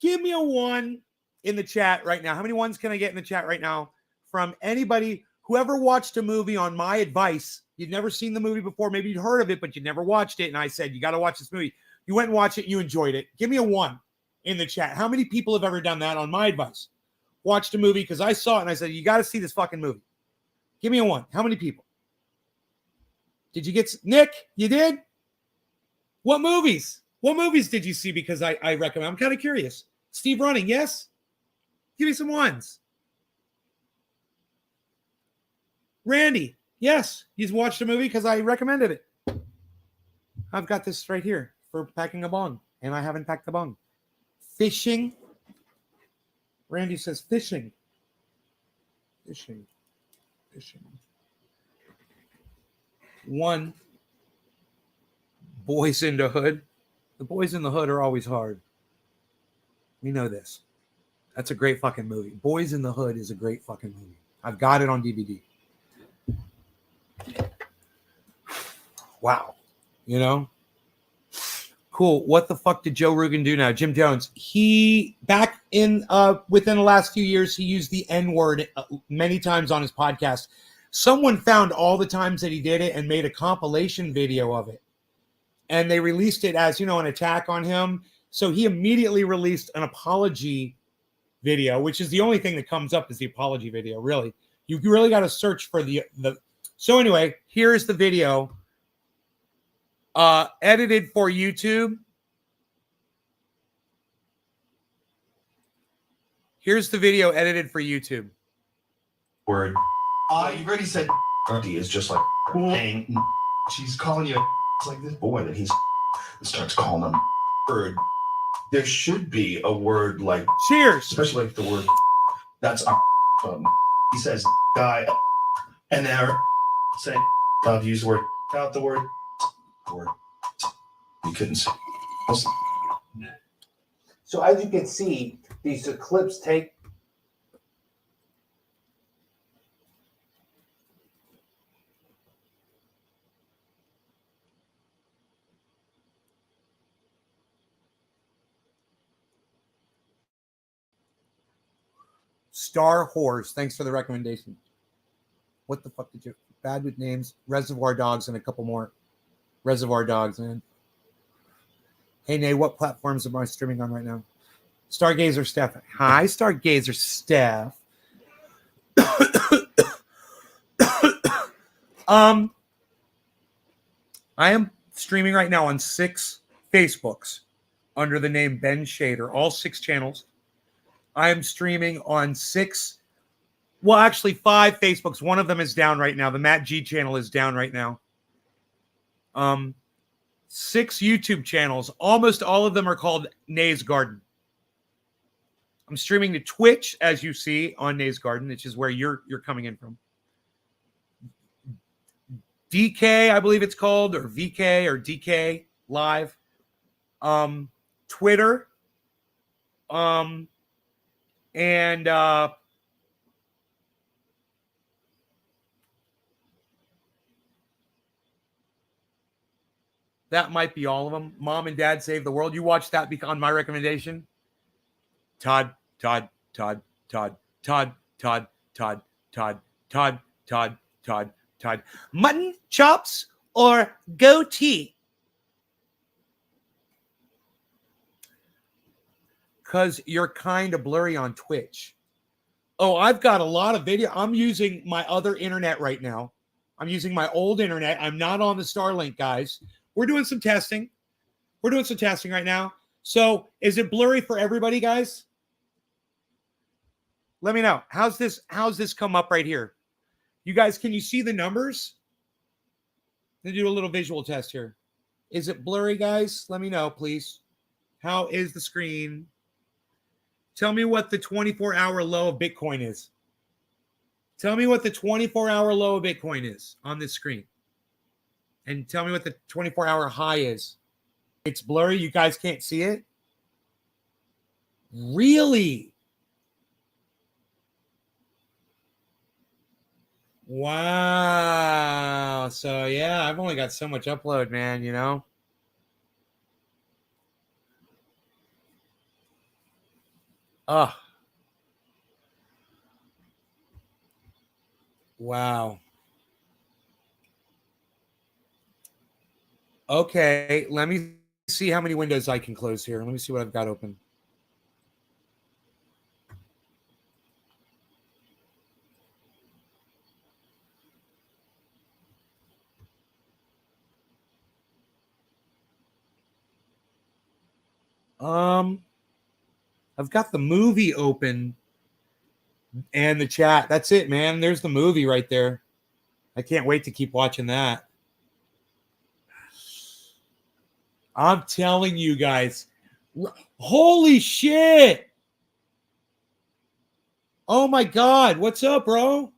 give me a 1 in the chat right now. How many ones can I get in the chat right now from anybody who ever watched a movie on my advice? You'd never seen the movie before. Maybe you'd heard of it, but you never watched it. And I said, you got to watch this movie. You went and watched it. You enjoyed it. Give me a 1 in the chat. How many people have ever done that on my advice? Watched a movie because I saw it and I said, you got to see this fucking movie. Give me a 1. How many people? Did you get Nick? You did? What movies? What movies did you see? Because I recommend. I'm kind of curious. Steve Running, yes? Give me some 1s. Randy, yes. He's watched a movie because I recommended it. I've got this right here for packing a bong, and I haven't packed the bong. Fishing. Randy says fishing. Fishing. 1. Boys in the Hood. The Boys in the Hood are always hard. We know this. That's a great fucking movie. Boys in the Hood is a great fucking movie. I've got it on DVD. Wow. You know? Cool. What the fuck did Joe Rogan do now? Jim Jones. He, back in, within the last few years, he used the N-word many times on his podcast. Someone found all the times that he did it and made a compilation video of it. And they released it as, an attack on him. So he immediately released an apology video, which is the only thing that comes up is the apology video, really. You really got to search for the. So anyway, here's the video edited for YouTube. Here's the video edited for YouTube. Word. You already said is just like saying she's calling you. It's like this boy that he's starts calling him word. There should be a word like Cheers. especially like the word that's he says guy, and they're saying I've used the word out the word you couldn't say. So as you can see, these clips take. Star Horse, thanks for the recommendation. What the fuck did you? Bad with names, Reservoir Dogs, and a couple more. Reservoir Dogs, man. Hey, Nay, what platforms am I streaming on right now? Stargazer Steph. Hi, Stargazer Steph. I am streaming right now on 6 Facebooks under the name Ben Shader, all 6 channels. I am streaming on 6, well, actually 5 Facebooks. One of them is down right now. The Matt G channel is down right now. 6 YouTube channels. Almost all of them are called Nay's Garden. I'm streaming to Twitch, as you see, on Nay's Garden, which is where you're coming in from. DK, I believe it's called, or VK or DK Live. Twitter. And that might be all of them. Mom and Dad Save the World. You watched that on my recommendation? Todd. Mutton chops or goatee? Because you're kind of blurry on Twitch. Oh, I've got a lot of video. I'm using my other internet right now. I'm using my old internet. I'm not on the Starlink, guys. We're doing some testing. We're doing some testing right now. So is it blurry for everybody, guys? Let me know. How's this come up right here? You guys, can you see the numbers? Let me do a little visual test here. Is it blurry, guys? Let me know, please. How is the screen? Tell me what the 24-hour low of Bitcoin is. Tell me what the 24-hour low of Bitcoin is on this screen. And tell me what the 24-hour high is. It's blurry. You guys can't see it? Really? Wow. So, yeah, I've only got so much upload, man, you know? Oh. Wow. Okay, let me see how many windows I can close here. Let me see what I've got open. I've got the movie open and the chat. That's it, man. There's the movie right there. I can't wait to keep watching that. I'm telling you guys. Holy shit. Oh my God. What's up, bro?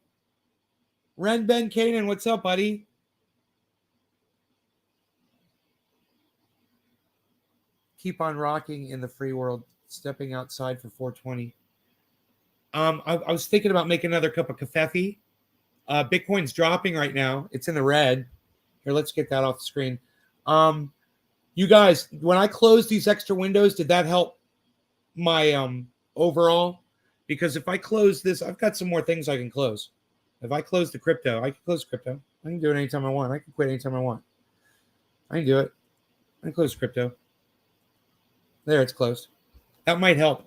Ren Ben Kanan, what's up, buddy? Keep on rocking in the free world. Stepping outside for 420. I was thinking about making another cup of kafefe. Bitcoin's dropping right now. It's in the red. Here, let's get that off the screen. You guys, when I closed these extra windows, did that help my overall? Because if I close this, I've got some more things I can close. If I close the crypto, I can close crypto. I can do it anytime I want. I can quit anytime I want. I can do it. I can close crypto. There, it's closed. That might help.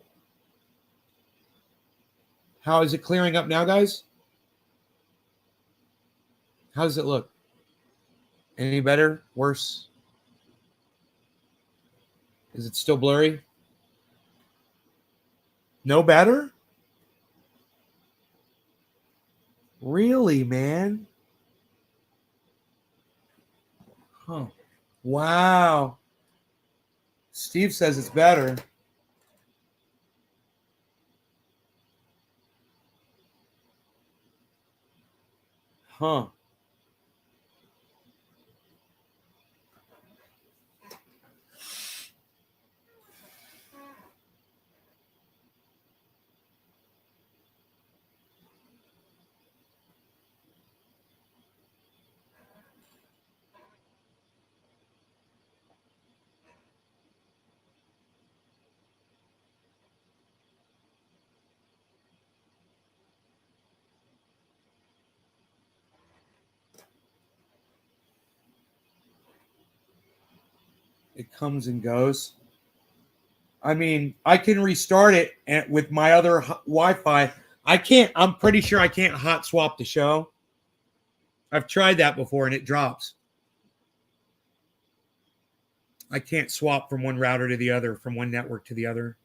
How is it clearing up now, guys? How does it look? Any better? Worse? Is it still blurry? No better? Really, man? Huh. Wow. Steve says it's better. Huh. It comes and goes. I mean, I can restart it with my other Wi-Fi. I can't. I'm pretty sure I can't hot swap the show. I've tried that before and it drops. I can't swap from one router to the other, from one network to the other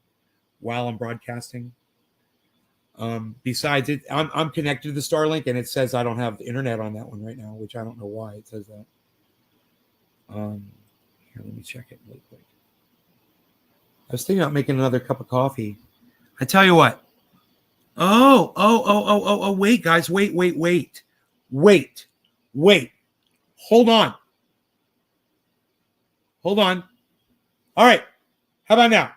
while I'm broadcasting. Besides it, I'm connected to the Starlink and it says I don't have the internet on that one right now, which I don't know why it says that. Here, let me check it really quick. I was thinking about making another cup of coffee. I tell you what. Oh, wait, guys. Wait. Hold on. All right. How about now?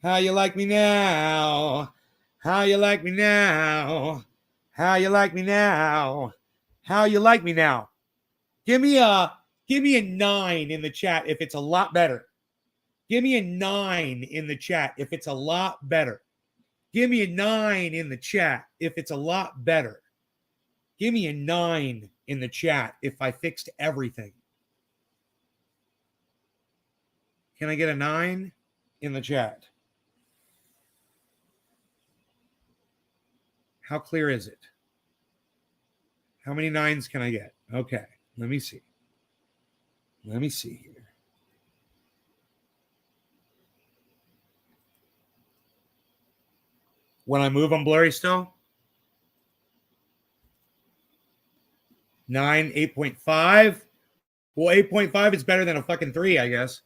How you like me now? How you like me now? How you like me now? How you like me now? Give me a 9 in the chat if it's a lot better. Give me a 9 in the chat if it's a lot better. Give me a 9 in the chat if it's a lot better. Give me a 9 in the chat if I fixed everything. Can I get a 9 in the chat? How clear is it? How many 9s can I get? Okay, let me see. Let me see here. When I move, I'm blurry still. 9, 8.5. Well, 8.5 is better than a fucking 3, I guess.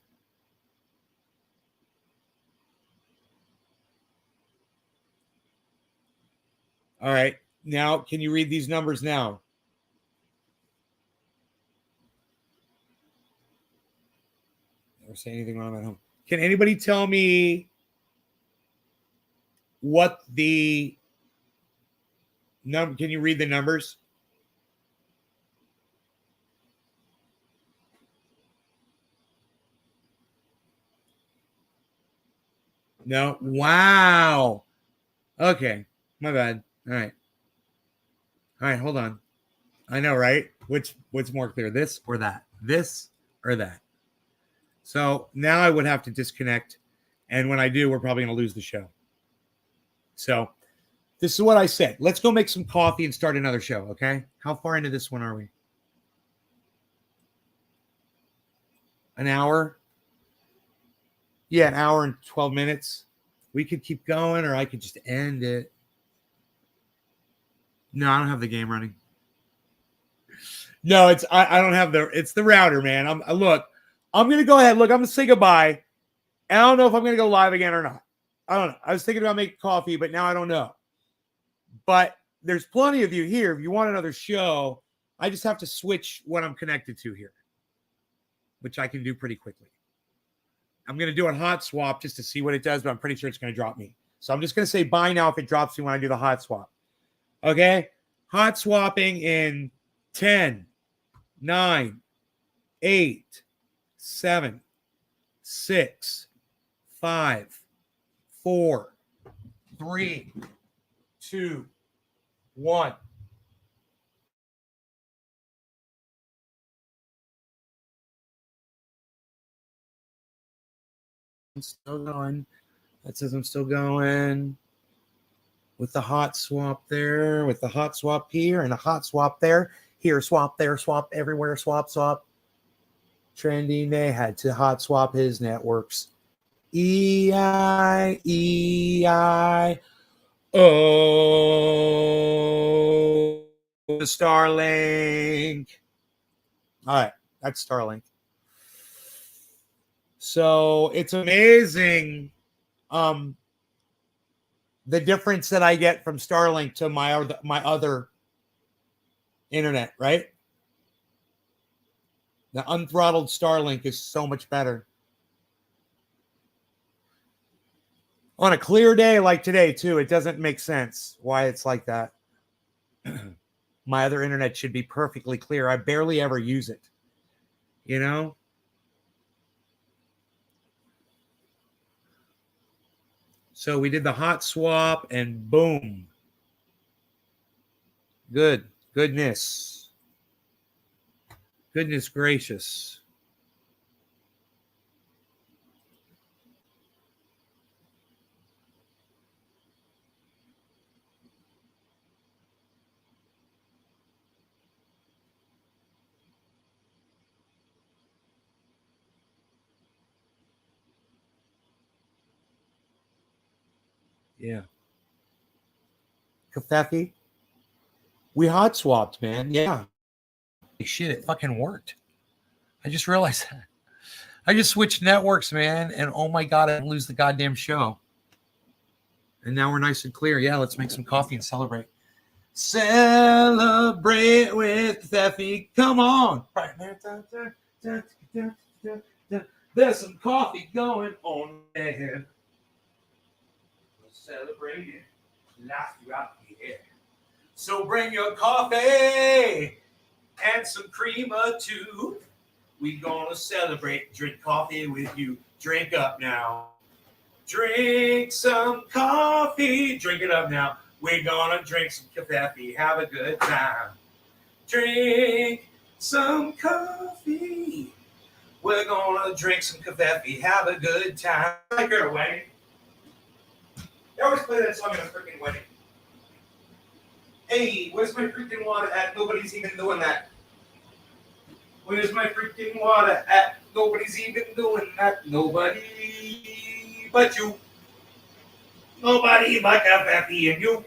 All right. Now, can you read these numbers now? Never say anything wrong at home. Can anybody tell me what the number? Can you read the numbers? No. Wow. Okay. My bad. All right. Hold on. I know, right? What's more clear, this or that? This or that? So now I would have to disconnect. And when I do, we're probably going to lose the show. So this is what I said. Let's go make some coffee and start another show, okay? How far into this one are we? An hour? Yeah, an hour and 12 minutes. We could keep going or I could just end it. No, I don't have the game running. No, I don't have it's the router, man. I'm gonna go ahead. Look, I'm gonna say goodbye. And I don't know if I'm gonna go live again or not. I don't know. I was thinking about making coffee, but now I don't know. But there's plenty of you here. If you want another show, I just have to switch what I'm connected to here, which I can do pretty quickly. I'm gonna do a hot swap just to see what it does, but I'm pretty sure it's gonna drop me. So I'm just gonna say bye now if it drops me when I do the hot swap. Okay, hot swapping in 10, 9, 8, 7, 6, 5, 4, 3, 2, 1. I'm still going. That says I'm still going. With the hot swap there, with the hot swap here, and a hot swap there. Here, swap there, swap everywhere, swap. Trending, they had to hot swap his networks. E-I. Oh, the Starlink. All right, that's Starlink. So it's amazing. The difference that I get from Starlink to my other internet, right? The unthrottled Starlink is so much better. On a clear day like today, too, it doesn't make sense why it's like that. My other internet should be perfectly clear. I barely ever use it, you know? So we did the hot swap and boom. Goodness. Goodness gracious. Yeah. Kafefi. We hot swapped, man. Yeah. Shit, it fucking worked. I just realized that. I just switched networks, man, and oh my god, I lose the goddamn show. And now we're nice and clear. Yeah, let's make some coffee and celebrate. Celebrate with Kafefi. Come on. There's some coffee going on there. Celebrating life throughout the air. So bring your coffee and some creamer too. We gonna celebrate, drink coffee with you. Drink up now. Drink some coffee. Drink it up now. We're gonna drink some coffee. Have a good time. Drink some coffee. We're gonna drink some coffee. Have a good time. Like at a wedding. They always play that song at a freaking wedding. Hey, where's my freaking water at? Nobody's even doing that. Where's my freaking water at? Nobody's even doing that. Nobody but you. Nobody but Kafefi and you.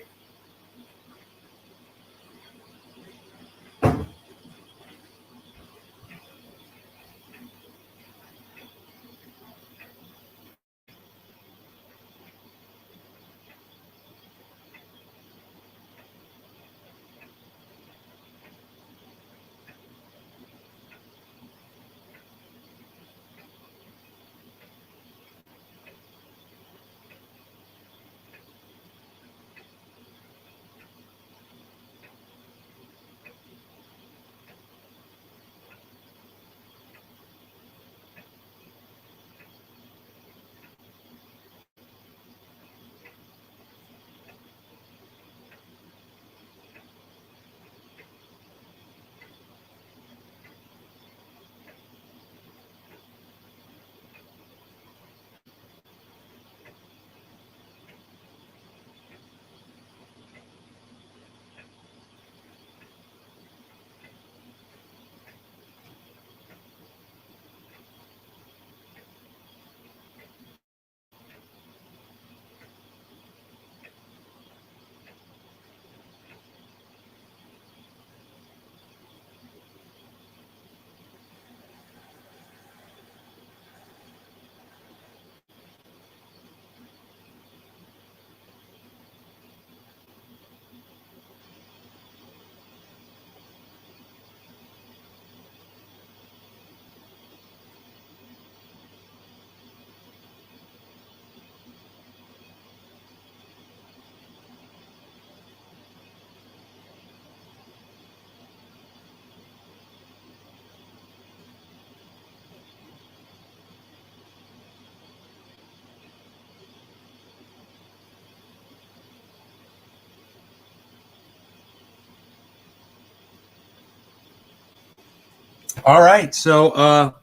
All right, so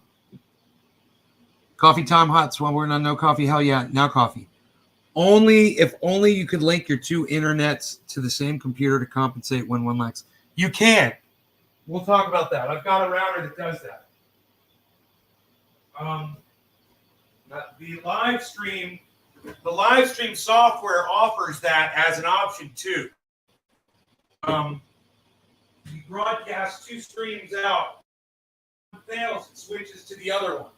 coffee time hot swap. We're on no coffee. Hell yeah, now coffee. If only you could link your two internets to the same computer to compensate when one lacks. You can. We'll talk about that. I've got a router that does that. The live stream software offers that as an option too. You broadcast two streams out. One fails, it switches to the other one.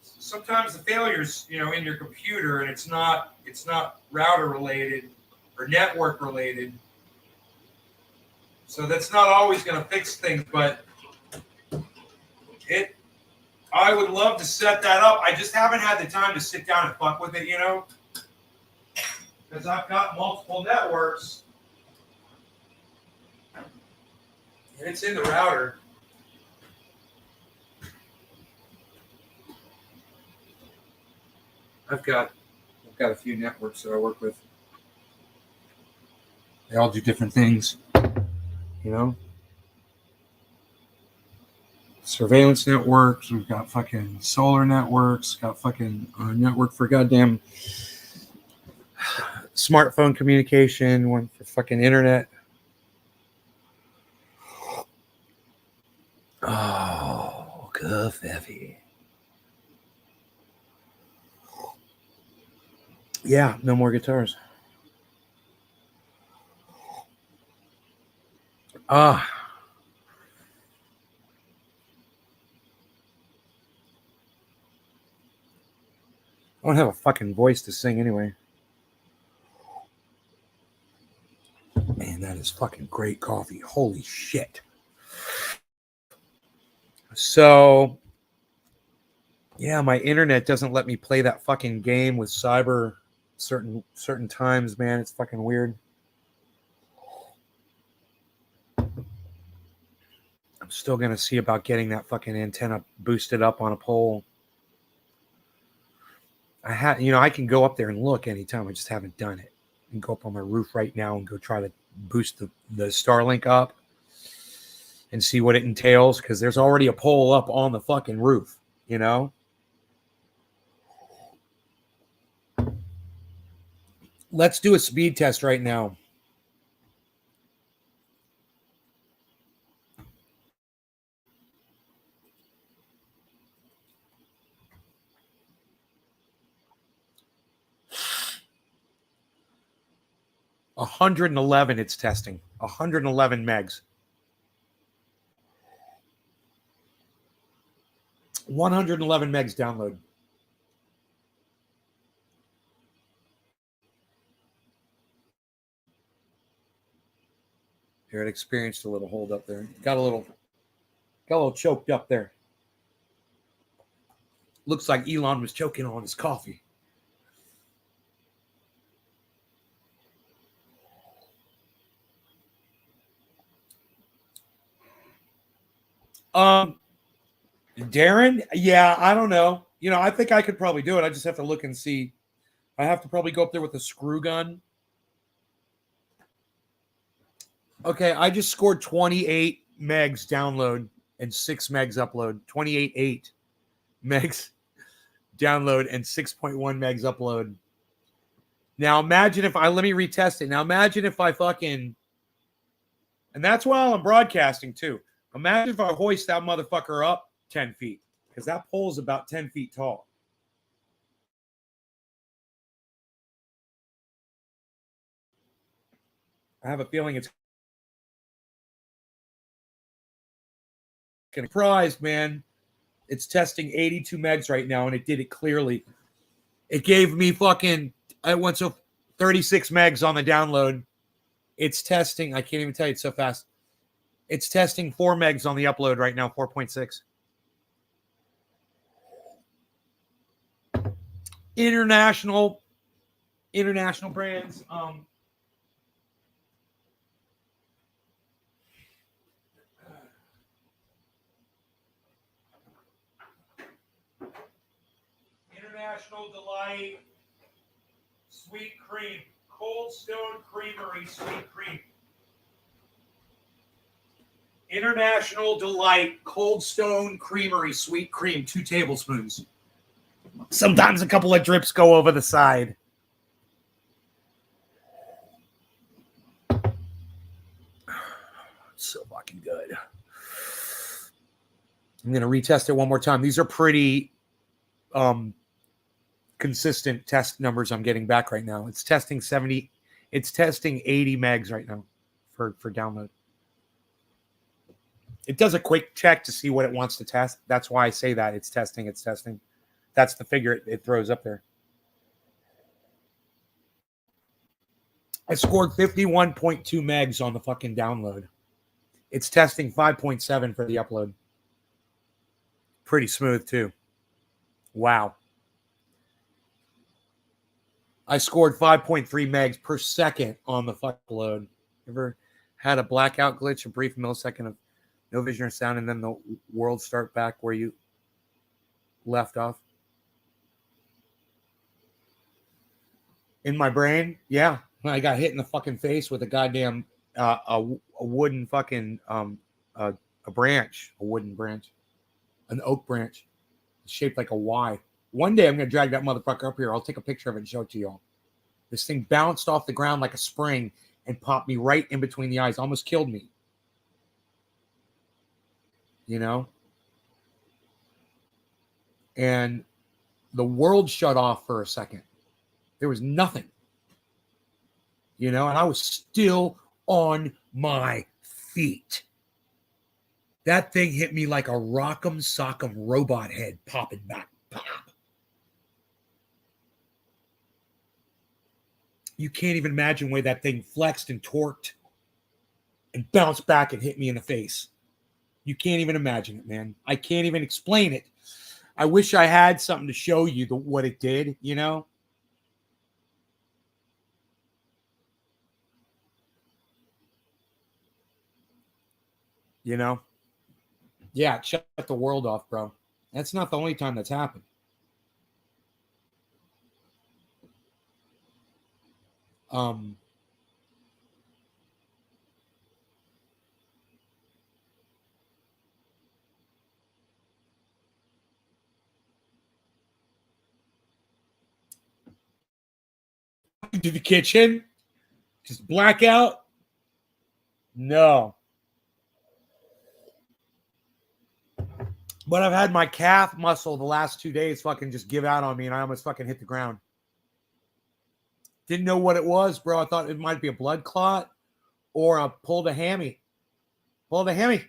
Sometimes the failures, in your computer, and it's not router related or network related. So that's not always going to fix things, but I would love to set that up. I just haven't had the time to sit down and fuck with it, because I've got multiple networks, and it's in the router. I've got a few networks that I work with. They all do different things, you know? Surveillance networks. We've got fucking solar networks. Got fucking network for goddamn smartphone communication. One for fucking internet. Oh, coffee. Yeah, no more guitars. Ah. I don't have a fucking voice to sing anyway. Man, that is fucking great coffee. Holy shit. So, yeah, my internet doesn't let me play that fucking game with Cyber certain times, man. It's fucking weird. I'm still gonna see about getting that fucking antenna boosted up on a pole. I can go up there and look anytime. I just haven't done it. I can go up on my roof right now and go try to boost the Starlink up and see what it entails, because there's already a pole up on the fucking roof, you know? Let's do a speed test right now. $111 it's testing. 111 megs. 111 megs download. Here, it experienced a little hold up there. Got a little choked up there. Looks like Elon was choking on his coffee. Darren, yeah, I don't know. I think I could probably do it. I just have to look and see. I have to probably go up there with a screw gun. Okay, I just scored 28 megs download and 6 megs upload. 28.8 megs download and 6.1 megs upload. Now imagine let me retest it. Now imagine if I fucking, and that's while I'm broadcasting too. Imagine if I hoist that motherfucker up 10 feet, because that pole is about 10 feet tall. I have a feeling it's surprised, man. It's testing 82 megs right now, and it did it clearly. It gave me I went to 36 megs on the download. It's testing, I can't even tell you, it's so fast. It's testing 4 megs on the upload right now, 4.6. International brands. International Delight, Sweet Cream, Cold Stone Creamery, Sweet Cream. International Delight, Cold Stone Creamery, Sweet Cream, 2 tablespoons. Sometimes a couple of drips go over the side. So fucking good. I'm going to retest it one more time. These are pretty consistent test numbers I'm getting back right now. It's testing 80 megs right now for download. It does a quick check to see what it wants to test. That's why I say that. It's testing. That's the figure it throws up there. I scored 51.2 megs on the fucking download. It's testing 5.7 for the upload. Pretty smooth, too. Wow. I scored 5.3 megs per second on the fuck load. Ever had a blackout glitch, a brief millisecond of no vision or sound, and then the world start back where you left off? In my brain? Yeah. when I got hit in the fucking face with a goddamn a wooden fucking a branch, a wooden branch, an oak branch shaped like a Y. One day I'm gonna drag that motherfucker up here. I'll take a picture of it and show it to y'all. This thing bounced off the ground like a spring and popped me right in between the eyes. Almost killed me. You know? And the world shut off for a second. There was nothing. You know, and I was still on my feet. That thing hit me like a rock'em sock'em robot head popping back. Pop. You can't even imagine where that thing flexed and torqued and bounced back and hit me in the face. You can't even imagine it, man. I can't even explain it. I wish I had something to show you what it did, you know? You know? Yeah, it shut the world off, bro. That's not the only time that's happened. To the kitchen? Just blackout? No. But I've had my calf muscle the last 2 days fucking just give out on me, and I almost fucking hit the ground. Didn't know what it was, bro. I thought it might be a blood clot or I pulled a hammy. Pulled a hammy.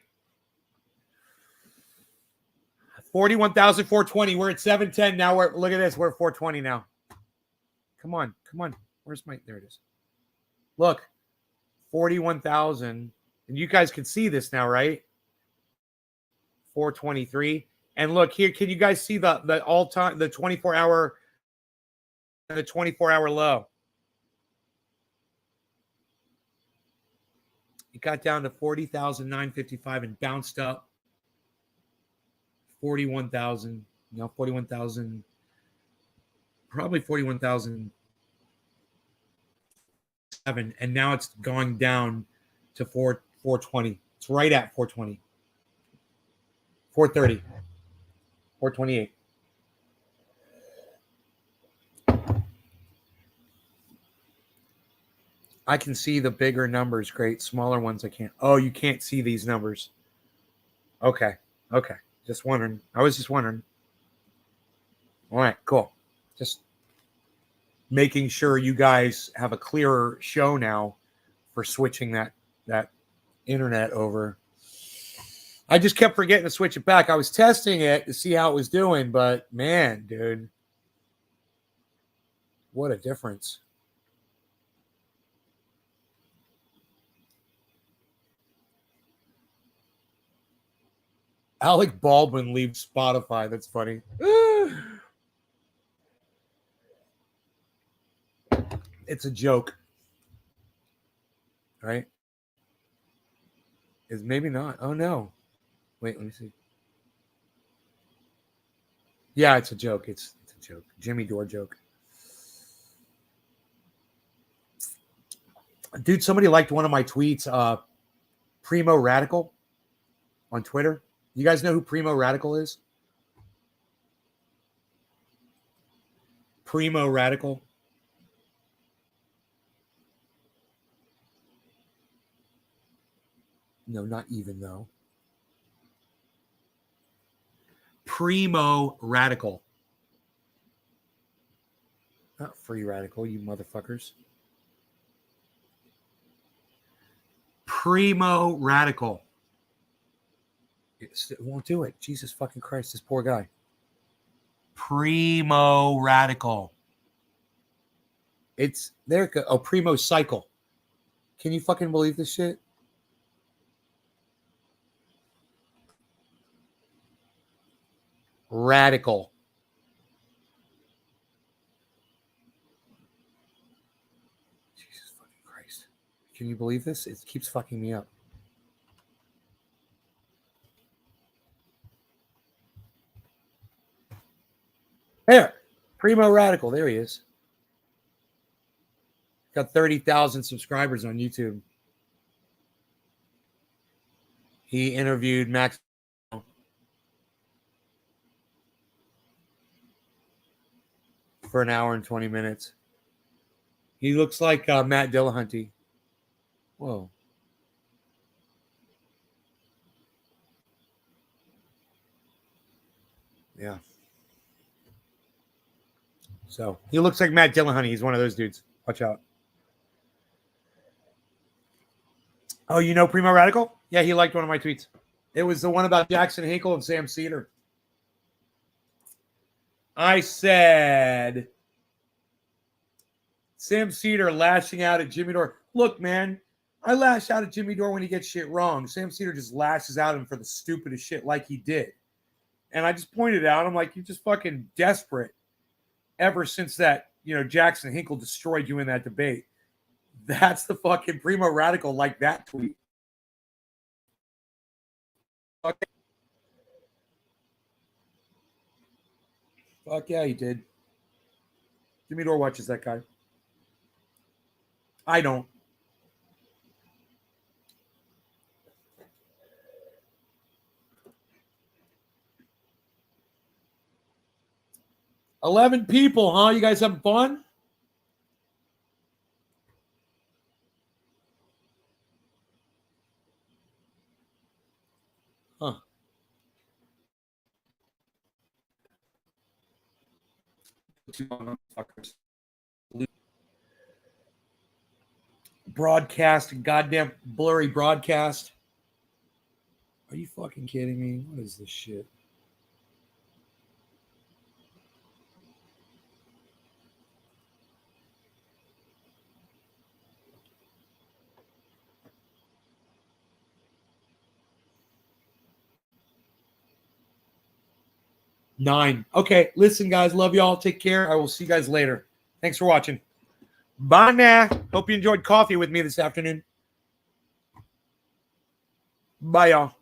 41,420. We're at 710 now. Look at this. We're at 420 now. Come on. Come on. Where's my... There it is. Look. 41,000. And you guys can see this now, right? 423. And look here. Can you guys see the all-time... The 24-hour... The 24-hour low? It got down to 40,955 and bounced up 41,000. No, 41,000. Probably 41,007. And now it's going down to 420. It's right at 420. 430. 428. I can see the bigger numbers. Great. Smaller ones I can't. Oh, you can't see these numbers. Okay. Okay. Just wondering. I was just wondering. All right. Cool. Just making sure you guys have a clearer show now for switching that internet over. I just kept forgetting to switch it back. I was testing it to see how it was doing, but man, dude, what a difference. Alec Baldwin leaves Spotify. That's funny. It's a joke. Right? Is maybe not. Oh, no. Wait, let me see. Yeah, it's a joke. It's a joke. Jimmy Dore joke. Dude, somebody liked one of my tweets. Primo Radical on Twitter. You guys know who Primo Radical is? Primo Radical. No, not even though. Primo Radical. Not Free Radical, you motherfuckers. Primo Radical. It won't do it. Jesus fucking Christ, this poor guy. Primo Radical. It's there. Oh, Primo Cycle. Can you fucking believe this shit? Radical. Jesus fucking Christ. Can you believe this? It keeps fucking me up. There. Primo Radical. There he is. Got 30,000 subscribers on YouTube. He interviewed Max for an hour and 20 minutes. He looks like Matt Dillahunty. Whoa. Yeah. So he looks like Matt Dillahunty. He's one of those dudes. Watch out. Oh, you know Primo Radical? Yeah, he liked one of my tweets. It was the one about Jackson Hinkle and Sam Cedar. I said Sam Cedar lashing out at Jimmy Dore. Look, man, I lash out at Jimmy Dore when he gets shit wrong. Sam Cedar just lashes out at him for the stupidest shit like he did. And I just pointed out, I'm like, you're just fucking desperate ever since that, Jackson Hinkle destroyed you in that debate. That's the fucking Primo Radical like that tweet. Okay. Fuck yeah, he did. Jimmy Dore watches that guy. I don't. $11 people, huh? You guys having fun? Huh. Broadcast, goddamn blurry broadcast. Are you fucking kidding me? What is this shit? Nine. Okay, listen, guys. Love y'all. Take care. I will see you guys later. Thanks for watching. Bye now. Hope you enjoyed coffee with me this afternoon. Bye, y'all.